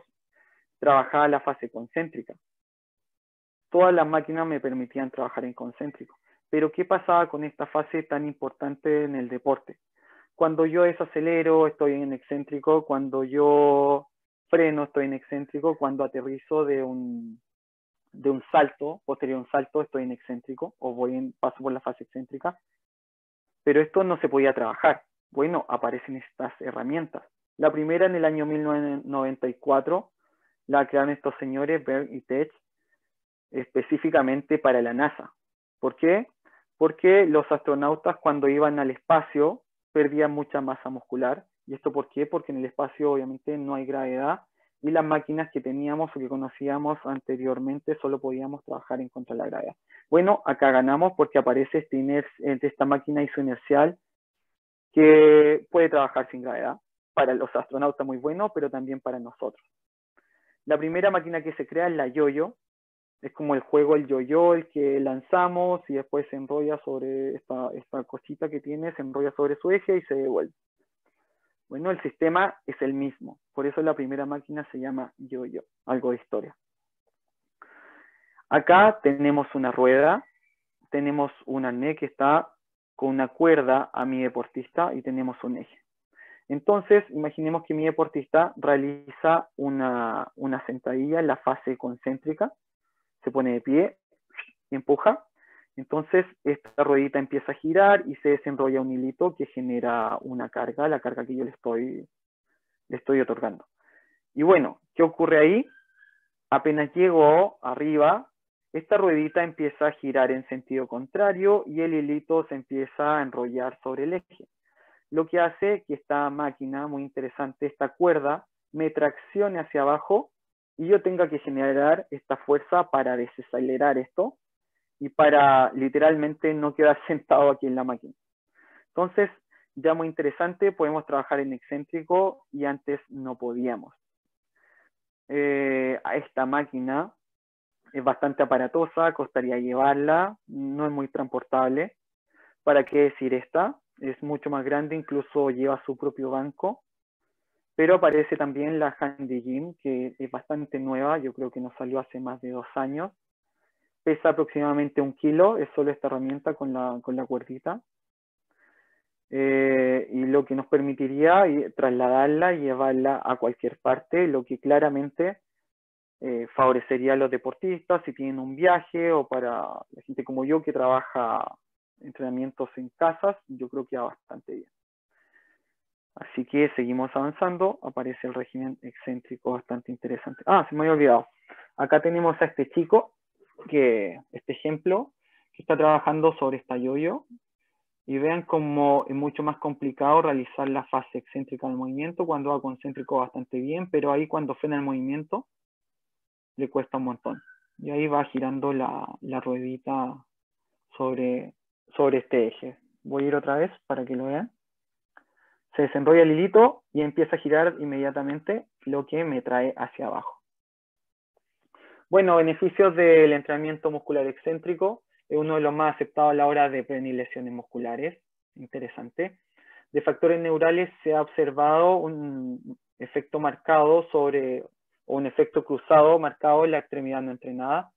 trabajada la fase concéntrica. Todas las máquinas me permitían trabajar en concéntrico. Pero ¿qué pasaba con esta fase tan importante en el deporte? Cuando yo desacelero, estoy en excéntrico. Cuando yo freno, estoy en excéntrico. Cuando aterrizo de un salto, posterior a un salto, estoy en excéntrico o paso por la fase excéntrica. Pero esto no se podía trabajar. Bueno, aparecen estas herramientas. La primera en el año 1994 la crearon estos señores, Berg y Tech, específicamente para la NASA. ¿Por qué? Porque los astronautas cuando iban al espacio perdían mucha masa muscular. ¿Y esto por qué? Porque en el espacio obviamente no hay gravedad y las máquinas que teníamos o que conocíamos anteriormente solo podíamos trabajar en contra de la gravedad. Bueno, acá ganamos porque aparece esta máquina isoinercial que puede trabajar sin gravedad. Para los astronautas muy bueno, pero también para nosotros. La primera máquina que se crea es la yo-yo. Es como el juego, el yo-yo, el que lanzamos y después se enrolla sobre esta cosita que tiene, se enrolla sobre su eje y se devuelve. Bueno, el sistema es el mismo. Por eso la primera máquina se llama yo-yo, algo de historia. Acá tenemos una rueda, tenemos un arnés que está con una cuerda a mi deportista y tenemos un eje. Entonces, imaginemos que mi deportista realiza una sentadilla en la fase concéntrica, se pone de pie y empuja. Entonces, esta ruedita empieza a girar y se desenrolla un hilito que genera una carga, la carga que yo le estoy otorgando. Y bueno, ¿qué ocurre ahí? Apenas llego arriba, esta ruedita empieza a girar en sentido contrario y el hilito se empieza a enrollar sobre el eje. Lo que hace que esta máquina, muy interesante, esta cuerda, me traccione hacia abajo y yo tenga que generar esta fuerza para desacelerar esto y para literalmente no quedar sentado aquí en la máquina. Entonces, ya muy interesante, podemos trabajar en excéntrico y antes no podíamos. A esta máquina es bastante aparatosa, costaría llevarla, no es muy transportable. ¿Para qué decir esta? Es mucho más grande, incluso lleva su propio banco. Pero aparece también la Handy Gym, que es bastante nueva, yo creo que nos salió hace más de 2 años. Pesa aproximadamente 1 kilo, es solo esta herramienta con la cuerdita. Y lo que nos permitiría trasladarla y llevarla a cualquier parte, lo que claramente favorecería a los deportistas si tienen un viaje o para la gente como yo que trabaja entrenamientos en casas, yo creo que va bastante bien. Así que seguimos avanzando, aparece el régimen excéntrico bastante interesante. Ah, se me había olvidado. Acá tenemos a este chico, este ejemplo, que está trabajando sobre esta yo-yo. Y vean cómo es mucho más complicado realizar la fase excéntrica del movimiento. Cuando va concéntrico bastante bien, pero ahí cuando frena el movimiento le cuesta un montón. Y ahí va girando la ruedita sobre este eje. Voy a ir otra vez para que lo vean. Se desenrolla el hilito y empieza a girar inmediatamente, lo que me trae hacia abajo. Bueno, beneficios del entrenamiento muscular excéntrico. Es uno de los más aceptados a la hora de prevenir lesiones musculares. Interesante. De factores neurales se ha observado un efecto marcado o un efecto cruzado marcado en la extremidad no entrenada,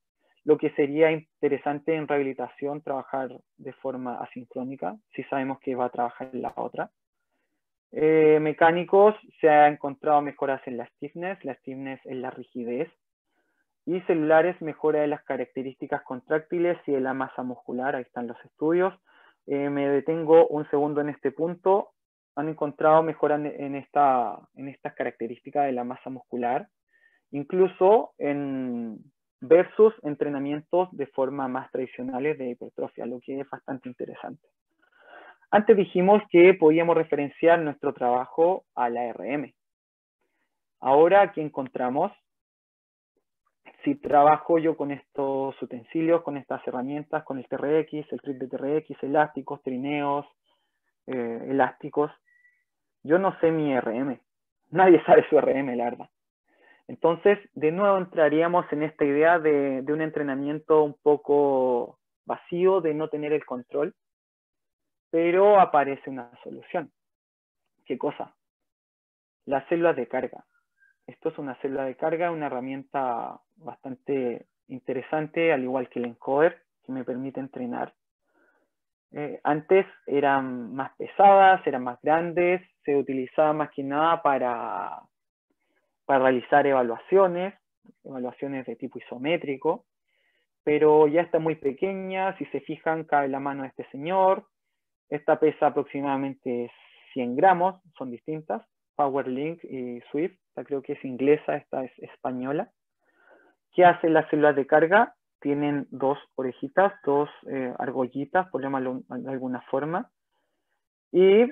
lo que sería interesante en rehabilitación trabajar de forma asincrónica, si sabemos que va a trabajar en la otra. Mecánicos, se ha encontrado mejoras en la stiffness es la rigidez, y celulares, mejora de las características contráctiles y de la masa muscular, ahí están los estudios. Me detengo un segundo en este punto. Han encontrado mejoras en estas características de la masa muscular, incluso versus entrenamientos de forma más tradicionales de hipertrofia, lo que es bastante interesante. Antes dijimos que podíamos referenciar nuestro trabajo a la RM. Ahora aquí encontramos, si trabajo yo con estos utensilios, con estas herramientas, con el TRX, el trip de TRX, elásticos, trineos, elásticos, yo no sé mi RM. Nadie sabe su RM, la verdad. Entonces, de nuevo entraríamos en esta idea de un entrenamiento un poco vacío, de no tener el control, pero aparece una solución. ¿Qué cosa? Las células de carga. Esto es una célula de carga, una herramienta bastante interesante, al igual que el encoder, que me permite entrenar. Antes eran más pesadas, eran más grandes, se utilizaba más que nada para realizar evaluaciones de tipo isométrico, pero ya está muy pequeña. Si se fijan, cabe en la mano de este señor. Esta pesa aproximadamente 100 gramos, son distintas, PowerLink y Swift. Esta creo que es inglesa, esta es española. ¿Qué hacen las células de carga? Tienen dos orejitas, dos argollitas, por llamarlo de alguna forma, y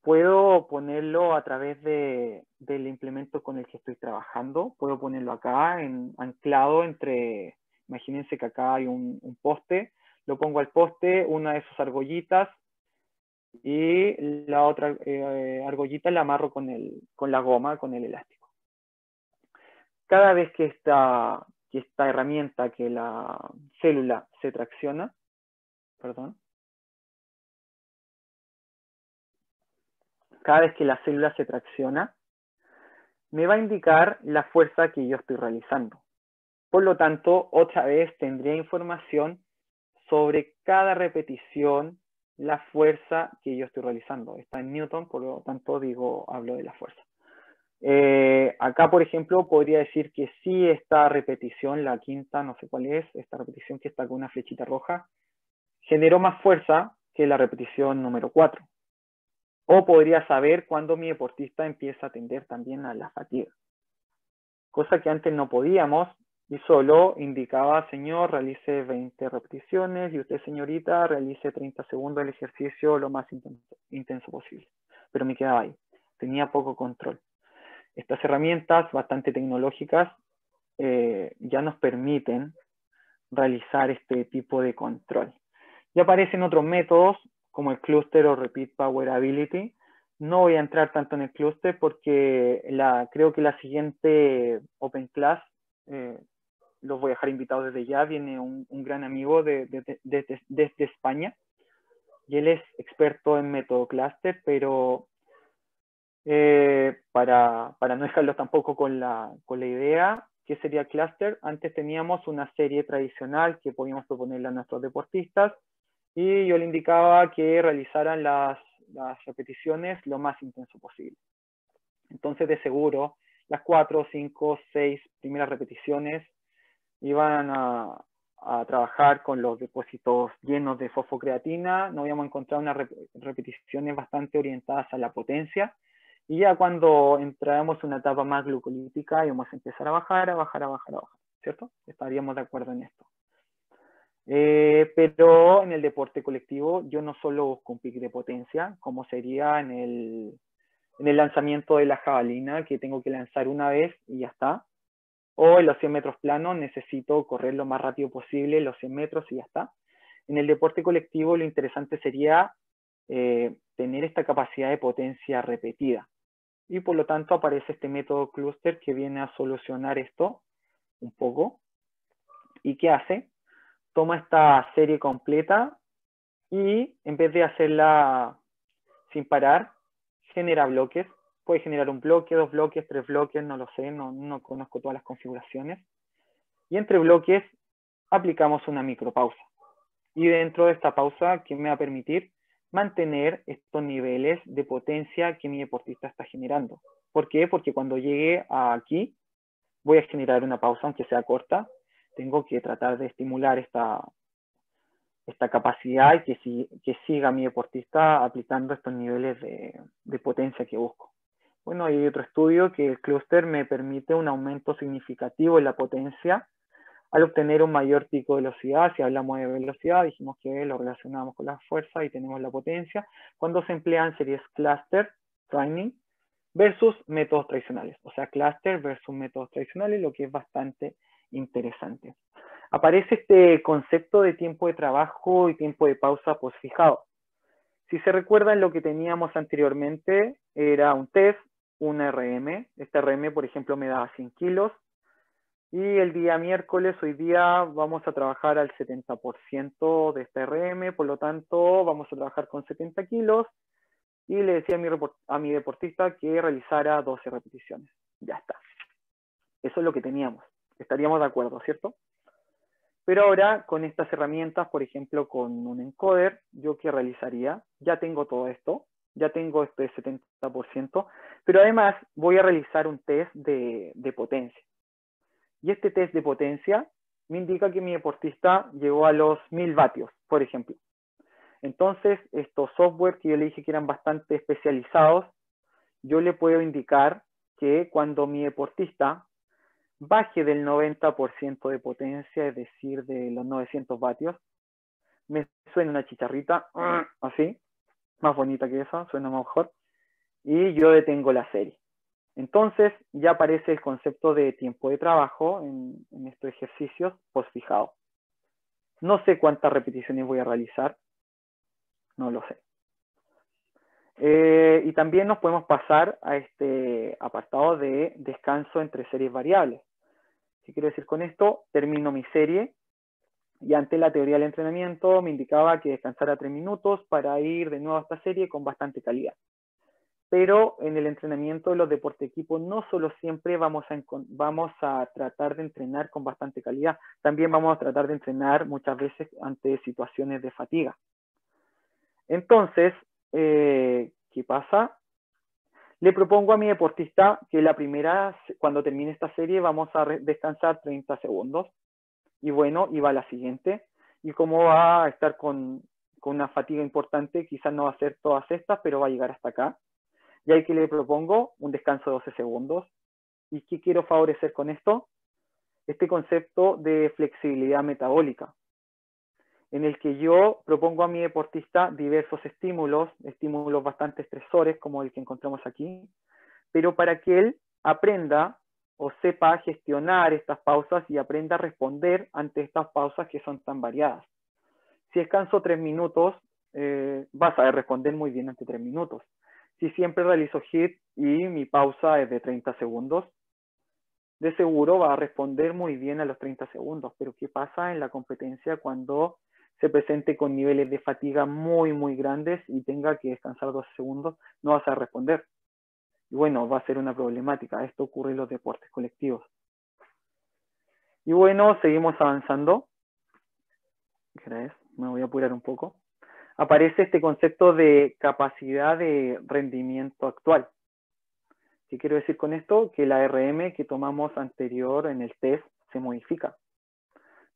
puedo ponerlo a través del implemento con el que estoy trabajando. Puedo ponerlo acá, anclado entre, imagínense que acá hay un poste, lo pongo al poste, una de sus argollitas, y la otra argollita la amarro con la goma, con el elástico. Cada vez que esta herramienta, que la célula se tracciona, cada vez que la célula se tracciona, me va a indicar la fuerza que yo estoy realizando. Por lo tanto, otra vez tendría información sobre cada repetición, la fuerza que yo estoy realizando. Está en Newton, por lo tanto hablo de la fuerza. Acá, por ejemplo, podría decir que sí, esta repetición, la quinta, no sé cuál es, esta repetición que está con una flechita roja, generó más fuerza que la repetición número 4. O podría saber cuándo mi deportista empieza a tender también a la fatiga. Cosa que antes no podíamos, y solo indicaba, señor, realice 20 repeticiones, y usted, señorita, realice 30 segundos el ejercicio lo más intenso posible. Pero me quedaba ahí. Tenía poco control. Estas herramientas bastante tecnológicas ya nos permiten realizar este tipo de control. Ya aparecen otros métodos como el cluster o repeat power ability. No voy a entrar tanto en el cluster porque creo que la siguiente Open Class los voy a dejar invitados desde ya. Viene un gran amigo desde España y él es experto en método cluster, pero para no dejarlos tampoco con la idea, ¿qué sería cluster? Antes teníamos una serie tradicional que podíamos proponerle a nuestros deportistas y yo le indicaba que realizaran las repeticiones lo más intenso posible. Entonces, de seguro, las 4, 5, 6 primeras repeticiones iban a trabajar con los depósitos llenos de fosfocreatina. Nos íbamos a encontrar unas repeticiones bastante orientadas a la potencia. Y ya cuando entráramos en una etapa más glucolítica, íbamos a empezar a bajar, ¿cierto? Estaríamos de acuerdo en esto. Pero en el deporte colectivo yo no solo busco un pic de potencia, como sería en el lanzamiento de la jabalina, que tengo que lanzar una vez y ya está. O en los 100 metros planos necesito correr lo más rápido posible, los 100 metros y ya está. En el deporte colectivo lo interesante sería tener esta capacidad de potencia repetida. Y por lo tanto aparece este método cluster que viene a solucionar esto un poco. ¿Y qué hace? Toma esta serie completa y en vez de hacerla sin parar, genera bloques. Puede generar un bloque, 2 bloques, 3 bloques, no lo sé, no conozco todas las configuraciones. Y entre bloques aplicamos una micropausa. Y dentro de esta pausa, ¿qué me va a permitir? Mantener estos niveles de potencia que mi deportista está generando. ¿Por qué? Porque cuando llegue aquí, voy a generar una pausa, aunque sea corta. Tengo que tratar de estimular esta capacidad y que siga mi deportista aplicando estos niveles de potencia que busco. Bueno, hay otro estudio que el clúster me permite un aumento significativo en la potencia al obtener un mayor pico de velocidad. Si hablamos de velocidad, dijimos que lo relacionamos con la fuerza y tenemos la potencia, cuando se emplean series cluster training versus métodos tradicionales, o sea, cluster versus métodos tradicionales, lo que es bastante interesante. Aparece este concepto de tiempo de trabajo y tiempo de pausa posfijado. Si se recuerdan, lo que teníamos anteriormente era un test, una RM. Esta RM, por ejemplo, me daba 100 kilos. Y el día miércoles, hoy día, vamos a trabajar al 70% de esta RM. Por lo tanto, vamos a trabajar con 70 kilos. Y le decía a mi deportista que realizara 12 repeticiones. Ya está. Eso es lo que teníamos. Estaríamos de acuerdo, ¿cierto? Pero ahora, con estas herramientas, por ejemplo, con un encoder, ¿yo qué realizaría? Ya tengo todo esto, ya tengo este 70%, pero además voy a realizar un test de potencia. Y este test de potencia me indica que mi deportista llegó a los 1000 vatios, por ejemplo. Entonces, estos software que yo le dije que eran bastante especializados, yo le puedo indicar que cuando mi deportista baje del 90% de potencia, es decir, de los 900 vatios, me suena una chicharrita, así, más bonita que esa, suena mejor, y yo detengo la serie. Entonces ya aparece el concepto de tiempo de trabajo en estos ejercicios posfijados. No sé cuántas repeticiones voy a realizar, no lo sé. Y también nos podemos pasar a este apartado de descanso entre series variables. ¿Qué quiero decir con esto? Termino mi serie y ante la teoría del entrenamiento me indicaba que descansara 3 minutos para ir de nuevo a esta serie con bastante calidad. Pero en el entrenamiento de los deportes de equipo no solo siempre vamos a tratar de entrenar con bastante calidad, también vamos a tratar de entrenar muchas veces ante situaciones de fatiga. Entonces, ¿qué pasa? Le propongo a mi deportista que cuando termine esta serie, vamos a descansar 30 segundos. Y bueno, y va la siguiente. Y como va a estar con una fatiga importante, quizás no va a hacer todas estas, pero va a llegar hasta acá. Y ahí que le propongo un descanso de 12 segundos. ¿Y qué quiero favorecer con esto? Este concepto de flexibilidad metabólica, en el que yo propongo a mi deportista diversos estímulos bastante estresores, como el que encontramos aquí, pero para que él aprenda o sepa gestionar estas pausas y aprenda a responder ante estas pausas que son tan variadas. Si descanso 3 minutos, vas a saber responder muy bien ante 3 minutos. Si siempre realizo HIIT y mi pausa es de 30 segundos, de seguro va a responder muy bien a los 30 segundos. Pero ¿qué pasa en la competencia cuando se presente con niveles de fatiga muy, muy grandes y tenga que descansar 12 segundos? No vas a responder. Y bueno, va a ser una problemática. Esto ocurre en los deportes colectivos. Y bueno, seguimos avanzando. Me voy a apurar un poco. Aparece este concepto de capacidad de rendimiento actual. ¿Qué quiero decir con esto? Que la RM que tomamos anterior en el test se modifica.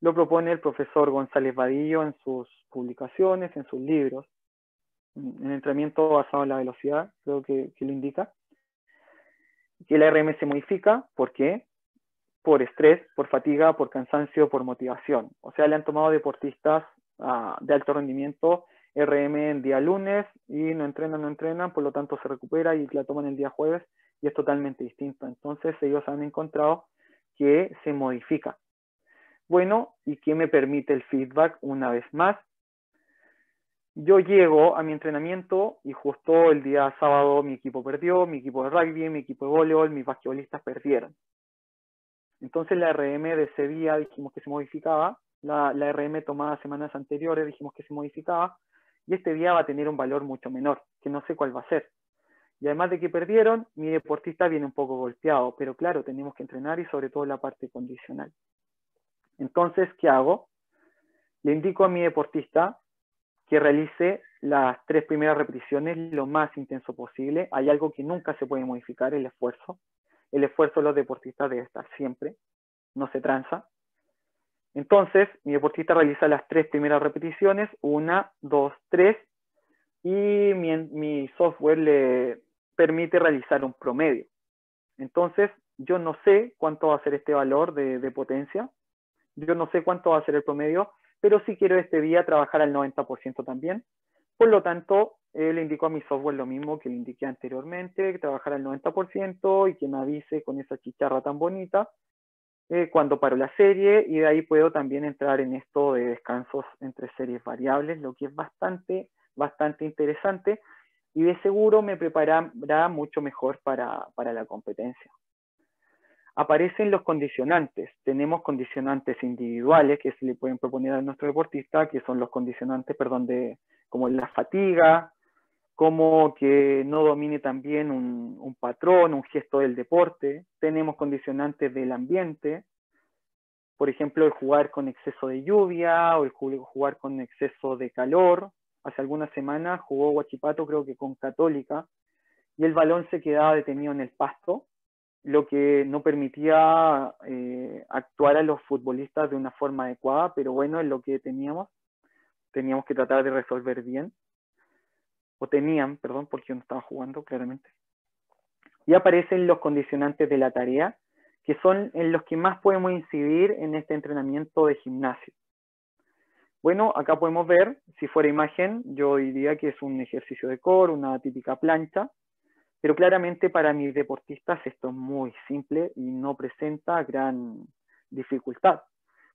Lo propone el profesor González Vadillo en sus publicaciones, en sus libros. En entrenamiento basado en la velocidad, creo que lo indica. Que la RM se modifica, ¿por qué? Por estrés, por fatiga, por cansancio, por motivación. O sea, le han tomado deportistas de alto rendimiento RM en día lunes y no entrenan, por lo tanto se recupera y la toman el día jueves y es totalmente distinto. Entonces ellos han encontrado que se modifica. Bueno, ¿y qué me permite el feedback una vez más? Yo llego a mi entrenamiento y justo el día sábado mi equipo perdió, mi equipo de rugby, mi equipo de voleibol, mis basquetbolistas perdieron. Entonces la RM de ese día dijimos que se modificaba, la RM tomada semanas anteriores dijimos que se modificaba, y este día va a tener un valor mucho menor, que no sé cuál va a ser. Y además de que perdieron, mi deportista viene un poco golpeado, pero claro, tenemos que entrenar y sobre todo la parte condicional. Entonces, ¿qué hago? Le indico a mi deportista que realice las 3 primeras repeticiones lo más intenso posible. Hay algo que nunca se puede modificar, el esfuerzo. El esfuerzo de los deportistas debe estar siempre, no se tranza. Entonces, mi deportista realiza las 3 primeras repeticiones, 1, 2, 3, y mi software permite realizar un promedio. Entonces, yo no sé cuánto va a ser este valor de potencia, yo no sé cuánto va a ser el promedio, pero sí quiero este día trabajar al 90% también. Por lo tanto, le indico a mi software lo mismo que le indiqué anteriormente, que trabajar al 90% y que me avise con esa chicharra tan bonita cuando paro la serie, y de ahí puedo también entrar en esto de descansos entre series variables, lo que es bastante interesante y de seguro me preparará mucho mejor para la competencia. Aparecen los condicionantes. Tenemos condicionantes individuales que se le pueden proponer a nuestro deportista, que son los condicionantes, como la fatiga, como que no domine también un patrón, un gesto del deporte. Tenemos condicionantes del ambiente, por ejemplo, el jugar con exceso de lluvia o el jugar con exceso de calor. Hace algunas semanas jugó Huachipato, creo que con Católica, y el balón se quedaba detenido en el pasto, lo que no permitía actuar a los futbolistas de una forma adecuada, pero bueno, es lo que teníamos que tratar de resolver bien, o tenían, perdón, porque yo no estaba jugando, claramente. Y aparecen los condicionantes de la tarea, que son en los que más podemos incidir en este entrenamiento de gimnasio. Bueno, acá podemos ver, si fuera imagen, yo diría que es un ejercicio de core, una típica plancha, pero claramente para mis deportistas esto es muy simple y no presenta gran dificultad.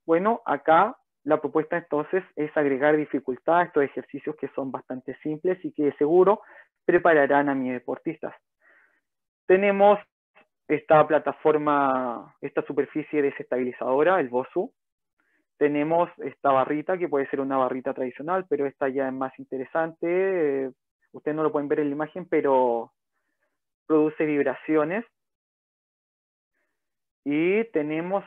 Bueno, acá la propuesta entonces es agregar dificultad a estos ejercicios que son bastante simples y que de seguro prepararán a mis deportistas. Tenemos esta plataforma, esta superficie desestabilizadora, el BOSU. Tenemos esta barrita, que puede ser una barrita tradicional, pero esta ya es más interesante. Ustedes no lo pueden ver en la imagen, pero produce vibraciones. Y tenemos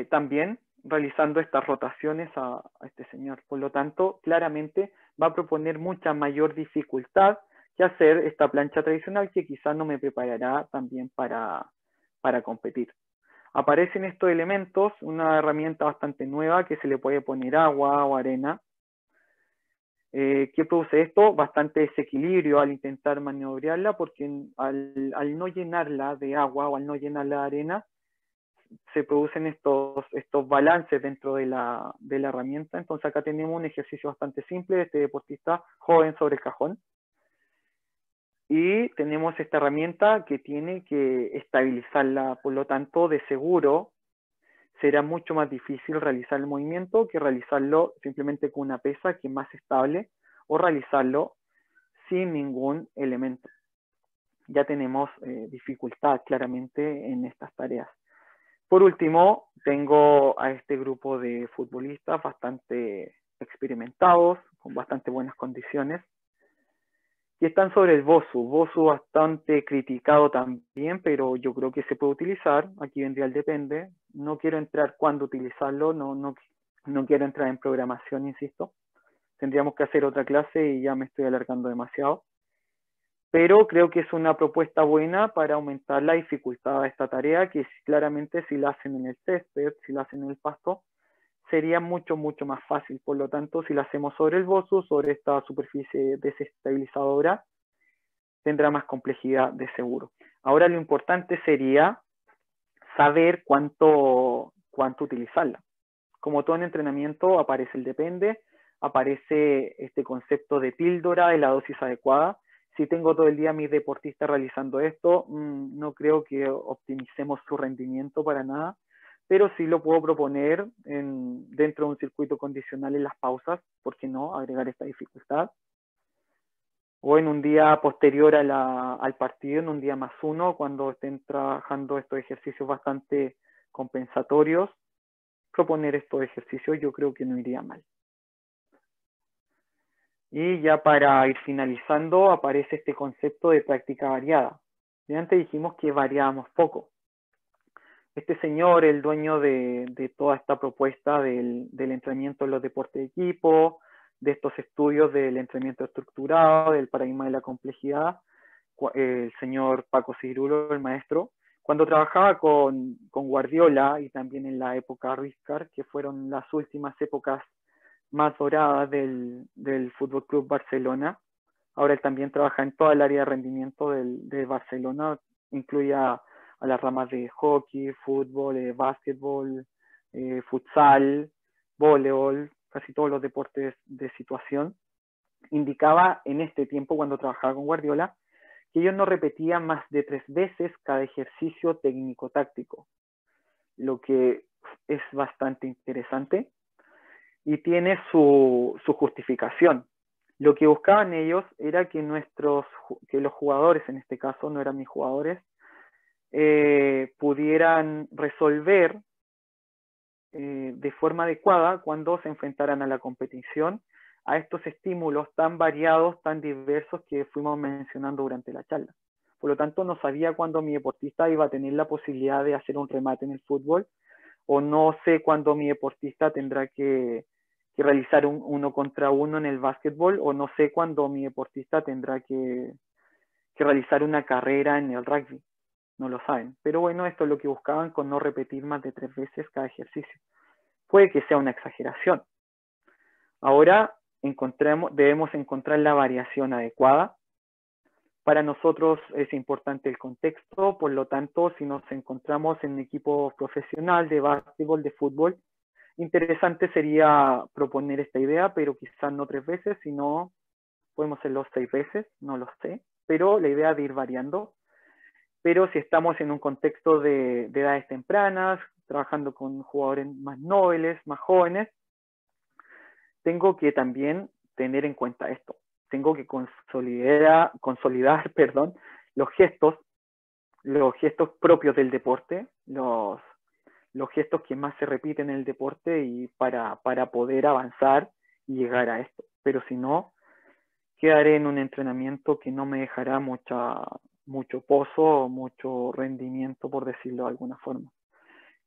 también realizando estas rotaciones a este señor. Por lo tanto, claramente va a proponer mucha mayor dificultad que hacer esta plancha tradicional, que quizás no me preparará también para competir. Aparecen estos elementos, una herramienta bastante nueva que se le puede poner agua o arena. ¿Qué produce esto? Bastante desequilibrio al intentar maniobrearla, porque al no llenarla de agua o al no llenarla de arena, se producen estos balances dentro de la herramienta. Entonces acá tenemos un ejercicio bastante simple de este deportista joven sobre el cajón. Y tenemos esta herramienta que tiene que estabilizarla, por lo tanto, de seguro será mucho más difícil realizar el movimiento que realizarlo simplemente con una pesa que es más estable o realizarlo sin ningún elemento. Ya tenemos dificultad claramente en estas tareas. Por último, tengo a este grupo de futbolistas bastante experimentados, con bastante buenas condiciones, que están sobre el BOSU. BOSU bastante criticado también, pero yo creo que se puede utilizar. Aquí vendría el depende. No quiero entrar cuándo utilizarlo, no quiero entrar en programación, insisto. Tendríamos que hacer otra clase y ya me estoy alargando demasiado. Pero creo que es una propuesta buena para aumentar la dificultad de esta tarea, que claramente si la hacen en el césped, si la hacen en el pasto, sería mucho más fácil. Por lo tanto, si la hacemos sobre el BOSU, sobre esta superficie desestabilizadora, tendrá más complejidad de seguro. Ahora lo importante sería saber cuánto utilizarla. Como todo en entrenamiento, aparece el depende, aparece este concepto de píldora de la dosis adecuada. Si tengo todo el día a mis deportistas realizando esto, no creo que optimicemos su rendimiento para nada, pero sí lo puedo proponer dentro de un circuito condicional en las pausas, ¿por qué no? Agregar esta dificultad. O en un día posterior al partido, en un día +1, cuando estén trabajando estos ejercicios bastante compensatorios, proponer estos ejercicios yo creo que no iría mal. Y ya para ir finalizando, aparece este concepto de práctica variada. Y antes dijimos que variábamos poco. Este señor, el dueño de toda esta propuesta del entrenamiento en los deportes de equipo, de estos estudios del entrenamiento estructurado, del paradigma de la complejidad, el señor Paco Cirulo, el maestro, cuando trabajaba con Guardiola y también en la época Rijkaard, que fueron las últimas épocas más doradas del Fútbol Club Barcelona, Ahora él también trabaja en toda el área de rendimiento de Barcelona, incluye a las ramas de hockey, fútbol, básquetbol, futsal, voleibol, casi todos los deportes de situación. Indicaba en este tiempo, cuando trabajaba con Guardiola, que ellos no repetían más de 3 veces cada ejercicio técnico-táctico, lo que es bastante interesante y tiene su justificación. Lo que buscaban ellos era que los jugadores, en este caso no eran mis jugadores, pudieran resolver de forma adecuada cuando se enfrentaran a la competición, a estos estímulos tan variados, tan diversos que fuimos mencionando durante la charla. Por lo tanto, no sabía cuándo mi deportista iba a tener la posibilidad de hacer un remate en el fútbol, o no sé cuándo mi deportista tendrá que realizar un 1 contra 1 en el básquetbol, o no sé cuándo mi deportista tendrá que realizar una carrera en el rugby. No lo saben. Pero bueno, esto es lo que buscaban con no repetir más de 3 veces cada ejercicio. Puede que sea una exageración. Ahora debemos encontrar la variación adecuada. Para nosotros es importante el contexto, por lo tanto, si nos encontramos en un equipo profesional de básquetbol, de fútbol, interesante sería proponer esta idea, pero quizás no 3 veces, sino podemos hacerlo 6 veces, no lo sé, pero la idea de ir variando. Pero si estamos en un contexto de edades tempranas, trabajando con jugadores más nobles, más jóvenes, tengo que también tener en cuenta esto. Tengo que consolidar los gestos propios del deporte, los gestos que más se repiten en el deporte y para poder avanzar y llegar a esto. Pero si no, quedaré en un entrenamiento que no me dejará mucho pozo, mucho rendimiento, por decirlo de alguna forma.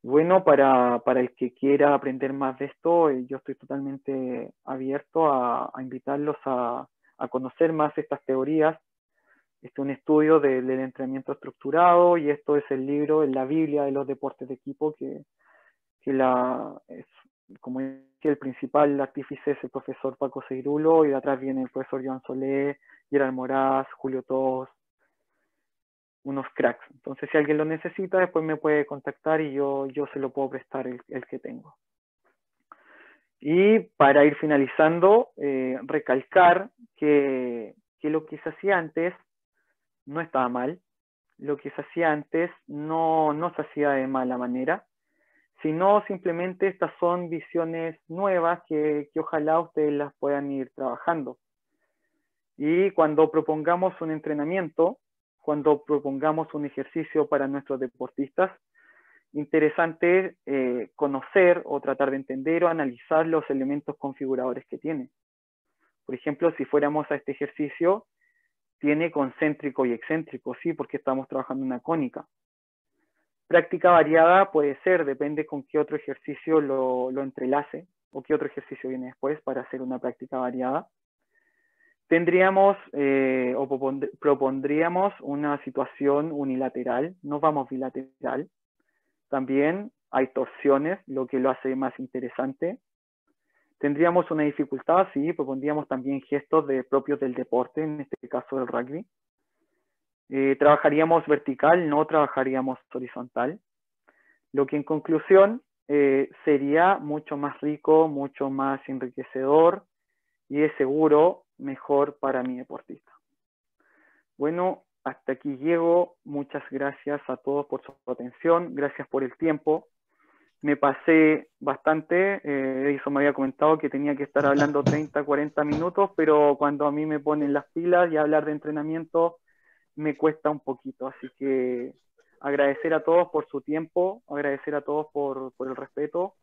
Bueno, para el que quiera aprender más de esto, yo estoy totalmente abierto a invitarlos a conocer más estas teorías. Este es un estudio del entrenamiento estructurado y esto es el libro, la Biblia de los deportes de equipo, como dije, el principal artífice es el profesor Paco Seirulo y de atrás viene el profesor Joan Solé, Gerard Moraz, Julio Tos, unos cracks. Entonces, si alguien lo necesita, después me puede contactar y yo se lo puedo prestar el que tengo. Y para ir finalizando, recalcar que lo que se hacía antes no estaba mal. Lo que se hacía antes no se hacía de mala manera, sino simplemente estas son visiones nuevas que ojalá ustedes las puedan ir trabajando. Y cuando propongamos un entrenamiento, cuando propongamos un ejercicio para nuestros deportistas, interesante conocer o tratar de entender o analizar los elementos configuradores que tiene. Por ejemplo, si fuéramos a este ejercicio, tiene concéntrico y excéntrico, ¿sí? Porque estamos trabajando una cónica. Práctica variada puede ser, depende con qué otro ejercicio lo entrelace o qué otro ejercicio viene después para hacer una práctica variada. Tendríamos o propondríamos una situación unilateral, no vamos bilateral. También hay torsiones, lo que lo hace más interesante. Tendríamos una dificultad, sí, propondríamos también gestos propios del deporte, en este caso del rugby. Trabajaríamos vertical, no trabajaríamos horizontal. Lo que en conclusión sería mucho más rico, mucho más enriquecedor y es seguro mejor para mi deportista. Bueno, hasta aquí llego. Muchas gracias a todos por su atención. Gracias por el tiempo. Me pasé bastante. Eso me había comentado que tenía que estar hablando 30, 40 minutos, pero cuando a mí me ponen las pilas y hablar de entrenamiento me cuesta un poquito. Así que agradecer a todos por su tiempo, agradecer a todos por el respeto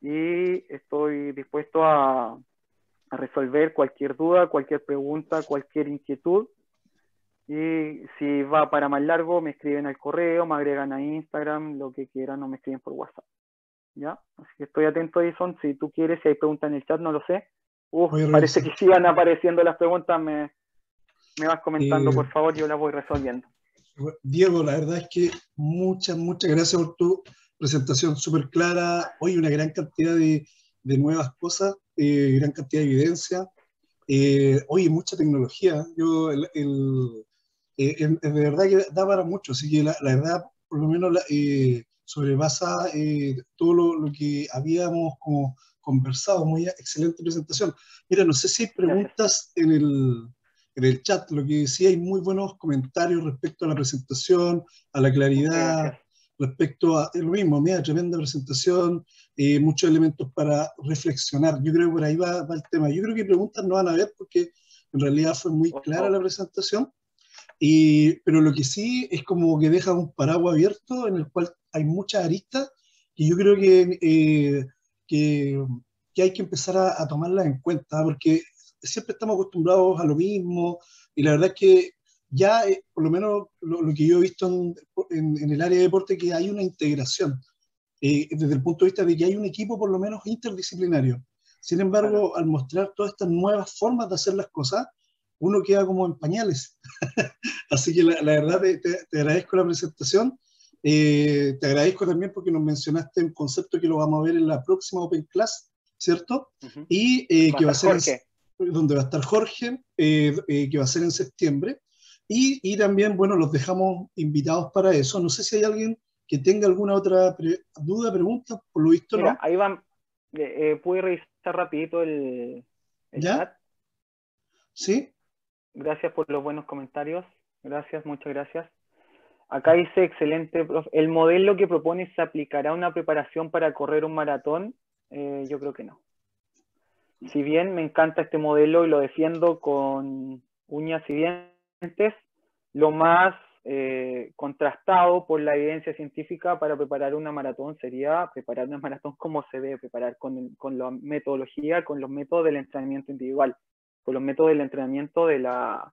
y estoy dispuesto a resolver cualquier duda, cualquier pregunta, cualquier inquietud. Y si va para más largo, me escriben al correo, me agregan a Instagram, lo que quieran, o me escriben por WhatsApp. ¿Ya? Así que estoy atento, Edison. Si tú quieres, si hay preguntas en el chat, no lo sé. Parece que sí van apareciendo las preguntas. Me vas comentando, por favor, yo las voy resolviendo. Diego, la verdad es que muchas gracias por tu presentación súper clara. Hoy una gran cantidad de nuevas cosas, gran cantidad de evidencia. Oye, mucha tecnología. De verdad que da para mucho, así que la verdad, por lo menos, sobrepasa todo lo que habíamos como conversado. Muy excelente presentación. Mira, no sé si hay Gracias. preguntas en el chat. Lo que sí hay muy buenos comentarios respecto a la presentación, a la Muchas claridad, gracias. respecto a lo mismo. Mira, tremenda presentación, muchos elementos para reflexionar. Yo creo que por ahí va el tema. Yo creo que preguntas no van a haber porque en realidad fue muy Por clara favor. la presentación. Pero lo que sí es como que deja un paraguas abierto en el cual hay muchas aristas y yo creo que, que hay que empezar a tomarlas en cuenta, porque siempre estamos acostumbrados a lo mismo y la verdad es que ya, por lo menos lo que yo he visto en el área de deporte, que hay una integración, desde el punto de vista de que hay un equipo por lo menos interdisciplinario. Sin Claro. embargo, al mostrar todas estas nuevas formas de hacer las cosas, uno queda como en pañales. Así que la verdad Claro. te agradezco la presentación. Te agradezco también porque nos mencionaste un concepto que lo vamos a ver en la próxima Open Class, ¿cierto? Ujú. Y Va a que va a estar ser Jorge. donde va a estar Jorge, que va a ser en septiembre. Y también, bueno, los dejamos invitados para eso. No sé si hay alguien que tenga alguna otra duda, pregunta, por lo visto Mira, no. ahí van. Pude revisar rapidito el ¿Ya? chat. ¿Sí? Gracias por los buenos comentarios. Gracias, muchas gracias. Acá dice, excelente, profe. ¿El modelo que propone se aplicará a una preparación para correr un maratón? Yo creo que no. Si bien me encanta este modelo y lo defiendo con uñas y dientes, lo más contrastado por la evidencia científica para preparar una maratón sería preparar una maratón como se debe preparar, con la metodología, con los métodos del entrenamiento individual, con los métodos del entrenamiento de la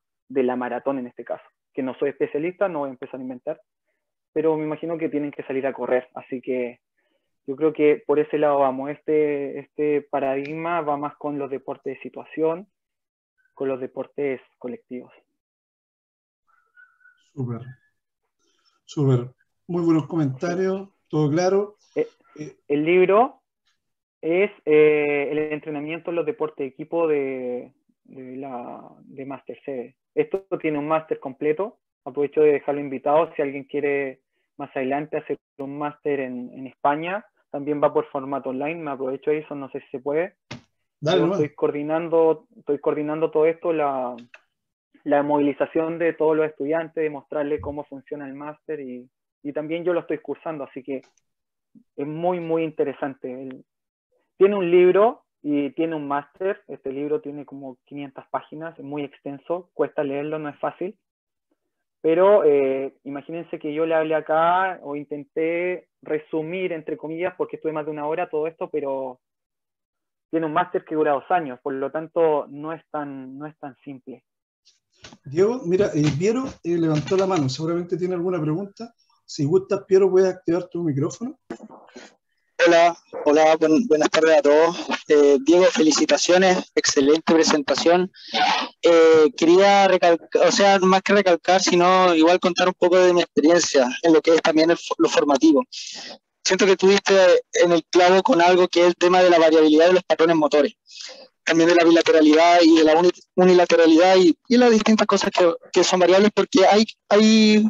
maratón en este caso. Que no soy especialista, no voy a empezar a inventar, pero me imagino que tienen que salir a correr, así que yo creo que por ese lado vamos. Este paradigma va más con los deportes de situación, con los deportes colectivos. Súper, súper. Muy buenos Sí. comentarios, todo claro. El libro es el entrenamiento en los deportes de equipo de Master C. Esto tiene un máster completo. Aprovecho de dejarlo invitado si alguien quiere más adelante hacer un máster en España. También va por formato online. Me aprovecho de eso, no sé si se puede. Dale Yo nomás. estoy coordinando todo esto, la movilización de todos los estudiantes, de mostrarles cómo funciona el máster y también yo lo estoy cursando, así que es muy, muy interesante. Tiene un libro y tiene un máster. Este libro tiene como 500 páginas, es muy extenso, cuesta leerlo, no es fácil. Pero imagínense que yo le hablé acá o intenté resumir, entre comillas, porque estuve más de una hora todo esto, pero tiene un máster que dura 2 años, por lo tanto no es tan simple. Diego, mira, Piero levantó la mano, seguramente tiene alguna pregunta. Si gustas, Piero, puedes activar tu micrófono. Hola, hola, buenas tardes a todos. Diego, felicitaciones, excelente presentación. Quería recalcar, o sea, más que recalcar, sino igual contar un poco de mi experiencia en lo que es también lo formativo. Siento que tuviste en el clavo con algo que es el tema de la variabilidad de los patrones motores, también de la bilateralidad y de la unilateralidad y las distintas cosas que son variables, porque hay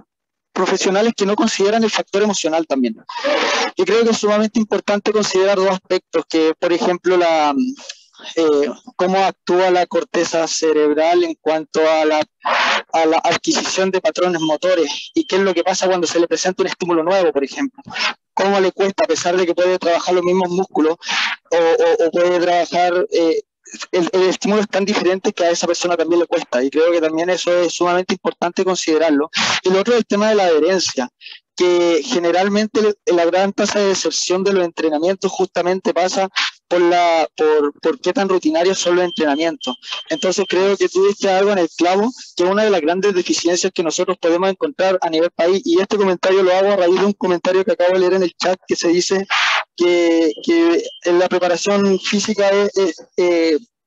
profesionales que no consideran el factor emocional también. Yo creo que es sumamente importante considerar dos aspectos, que por ejemplo cómo actúa la corteza cerebral en cuanto a la adquisición de patrones motores y qué es lo que pasa cuando se le presenta un estímulo nuevo, por ejemplo. Cómo le cuesta, a pesar de que puede trabajar los mismos músculos o puede trabajar, el estímulo es tan diferente que a esa persona también le cuesta, y creo que también eso es sumamente importante considerarlo. Y lo otro es el tema de la adherencia, que generalmente la gran tasa de deserción de los entrenamientos justamente pasa por qué tan rutinarios son los entrenamientos. Entonces creo que tú diste algo en el clavo, que es una de las grandes deficiencias que nosotros podemos encontrar a nivel país, y este comentario lo hago a raíz de un comentario que acabo de leer en el chat, que se dice que en la preparación física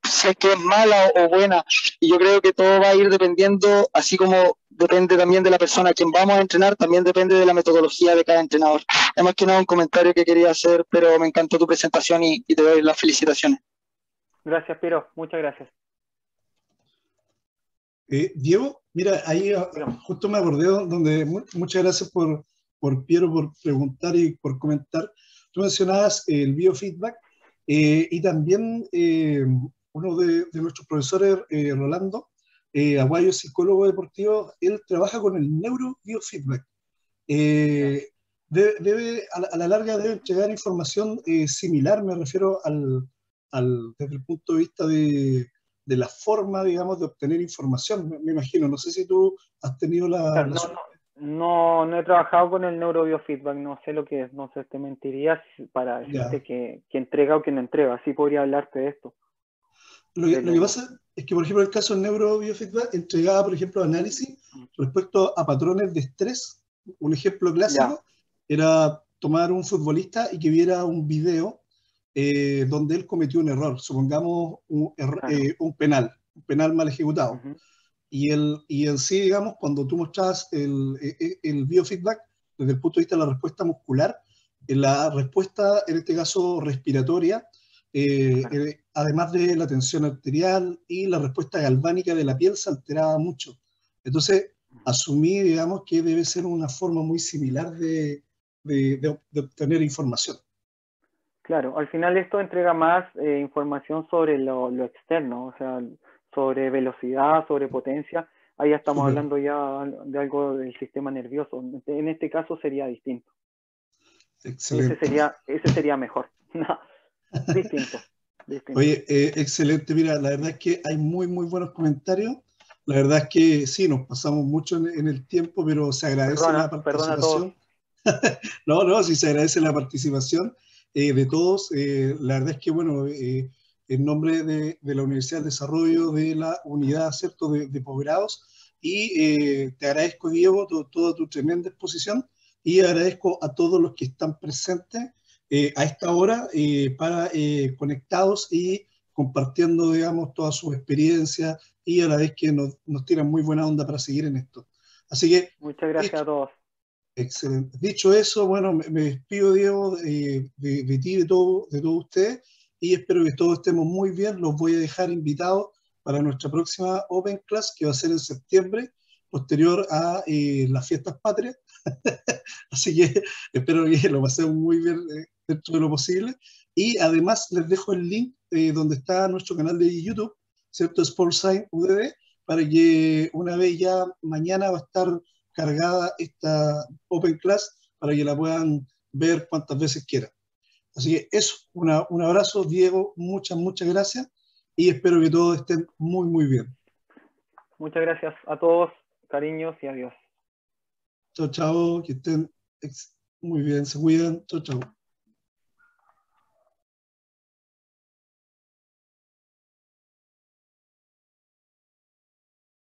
si es que es mala o buena, y yo creo que todo va a ir dependiendo, así como depende también de la persona a quien vamos a entrenar, también depende de la metodología de cada entrenador. Es más que nada un comentario que quería hacer, pero me encantó tu presentación y te doy las felicitaciones. Gracias, Piero, muchas gracias. Diego, mira, ahí justo me acordé donde muchas gracias por Piero por preguntar y por comentar. Tú mencionabas el biofeedback y también uno de nuestros profesores, Rolando Aguayo, psicólogo deportivo, él trabaja con el neurobiofeedback. Eh, a la larga debe entregar información similar, me refiero desde el punto de vista de la forma, digamos, de obtener información, me imagino. No sé si tú has tenido Claro, no he trabajado con el neurobiofeedback, no sé lo que es, no sé, te mentiría para decirte que entrega o que no entrega, así podría hablarte de esto. Lo que pasa es que, por ejemplo, el caso del neurobiofeedback entregaba, por ejemplo, análisis respecto a patrones de estrés. Un ejemplo clásico era tomar un futbolista y que viera un video donde él cometió un error, supongamos un penal mal ejecutado. Y en sí, digamos, cuando tú mostrabas el biofeedback desde el punto de vista de la respuesta muscular, la respuesta, en este caso respiratoria, además de la tensión arterial y la respuesta galvánica de la piel, se alteraba mucho. Entonces, asumí, digamos, que debe ser una forma muy similar de obtener información. Claro, al final esto entrega más información sobre lo externo, o sea, sobre velocidad, sobre potencia. Ahí ya estamos hablando ya de algo del sistema nervioso. En este caso sería distinto. Excelente. Ese sería mejor. Distinto. Oye, excelente. Mira, la verdad es que hay muy buenos comentarios. La verdad es que sí, nos pasamos mucho en el tiempo, pero se agradece la participación. No, sí se agradece la participación de todos. La verdad es que, bueno, en nombre de la Universidad de Desarrollo de la Unidad, ¿cierto?, de posgrados, y te agradezco, Diego, toda tu tremenda exposición, y agradezco a todos los que están presentes a esta hora para conectados y compartiendo, digamos, toda su experiencia, y a la vez que nos tiran muy buena onda para seguir en esto. Así que... Muchas gracias a todos. Excelente. Dicho eso, bueno, me despido, Diego, de ti, de todos ustedes, y espero que todos estemos muy bien. Los voy a dejar invitados para nuestra próxima Open Class, que va a ser en septiembre, posterior a las fiestas patrias. Así que espero que lo pasemos muy bien dentro de lo posible. Y además les dejo el link donde está nuestro canal de YouTube, ¿cierto? SportsScience UDD, para que una vez ya mañana va a estar cargada esta Open Class para que la puedan ver cuantas veces quieran. Así que eso, un abrazo, Diego, muchas gracias y espero que todos estén muy bien. Muchas gracias a todos, cariños y adiós. Chao, que estén muy bien, se cuidan, chao.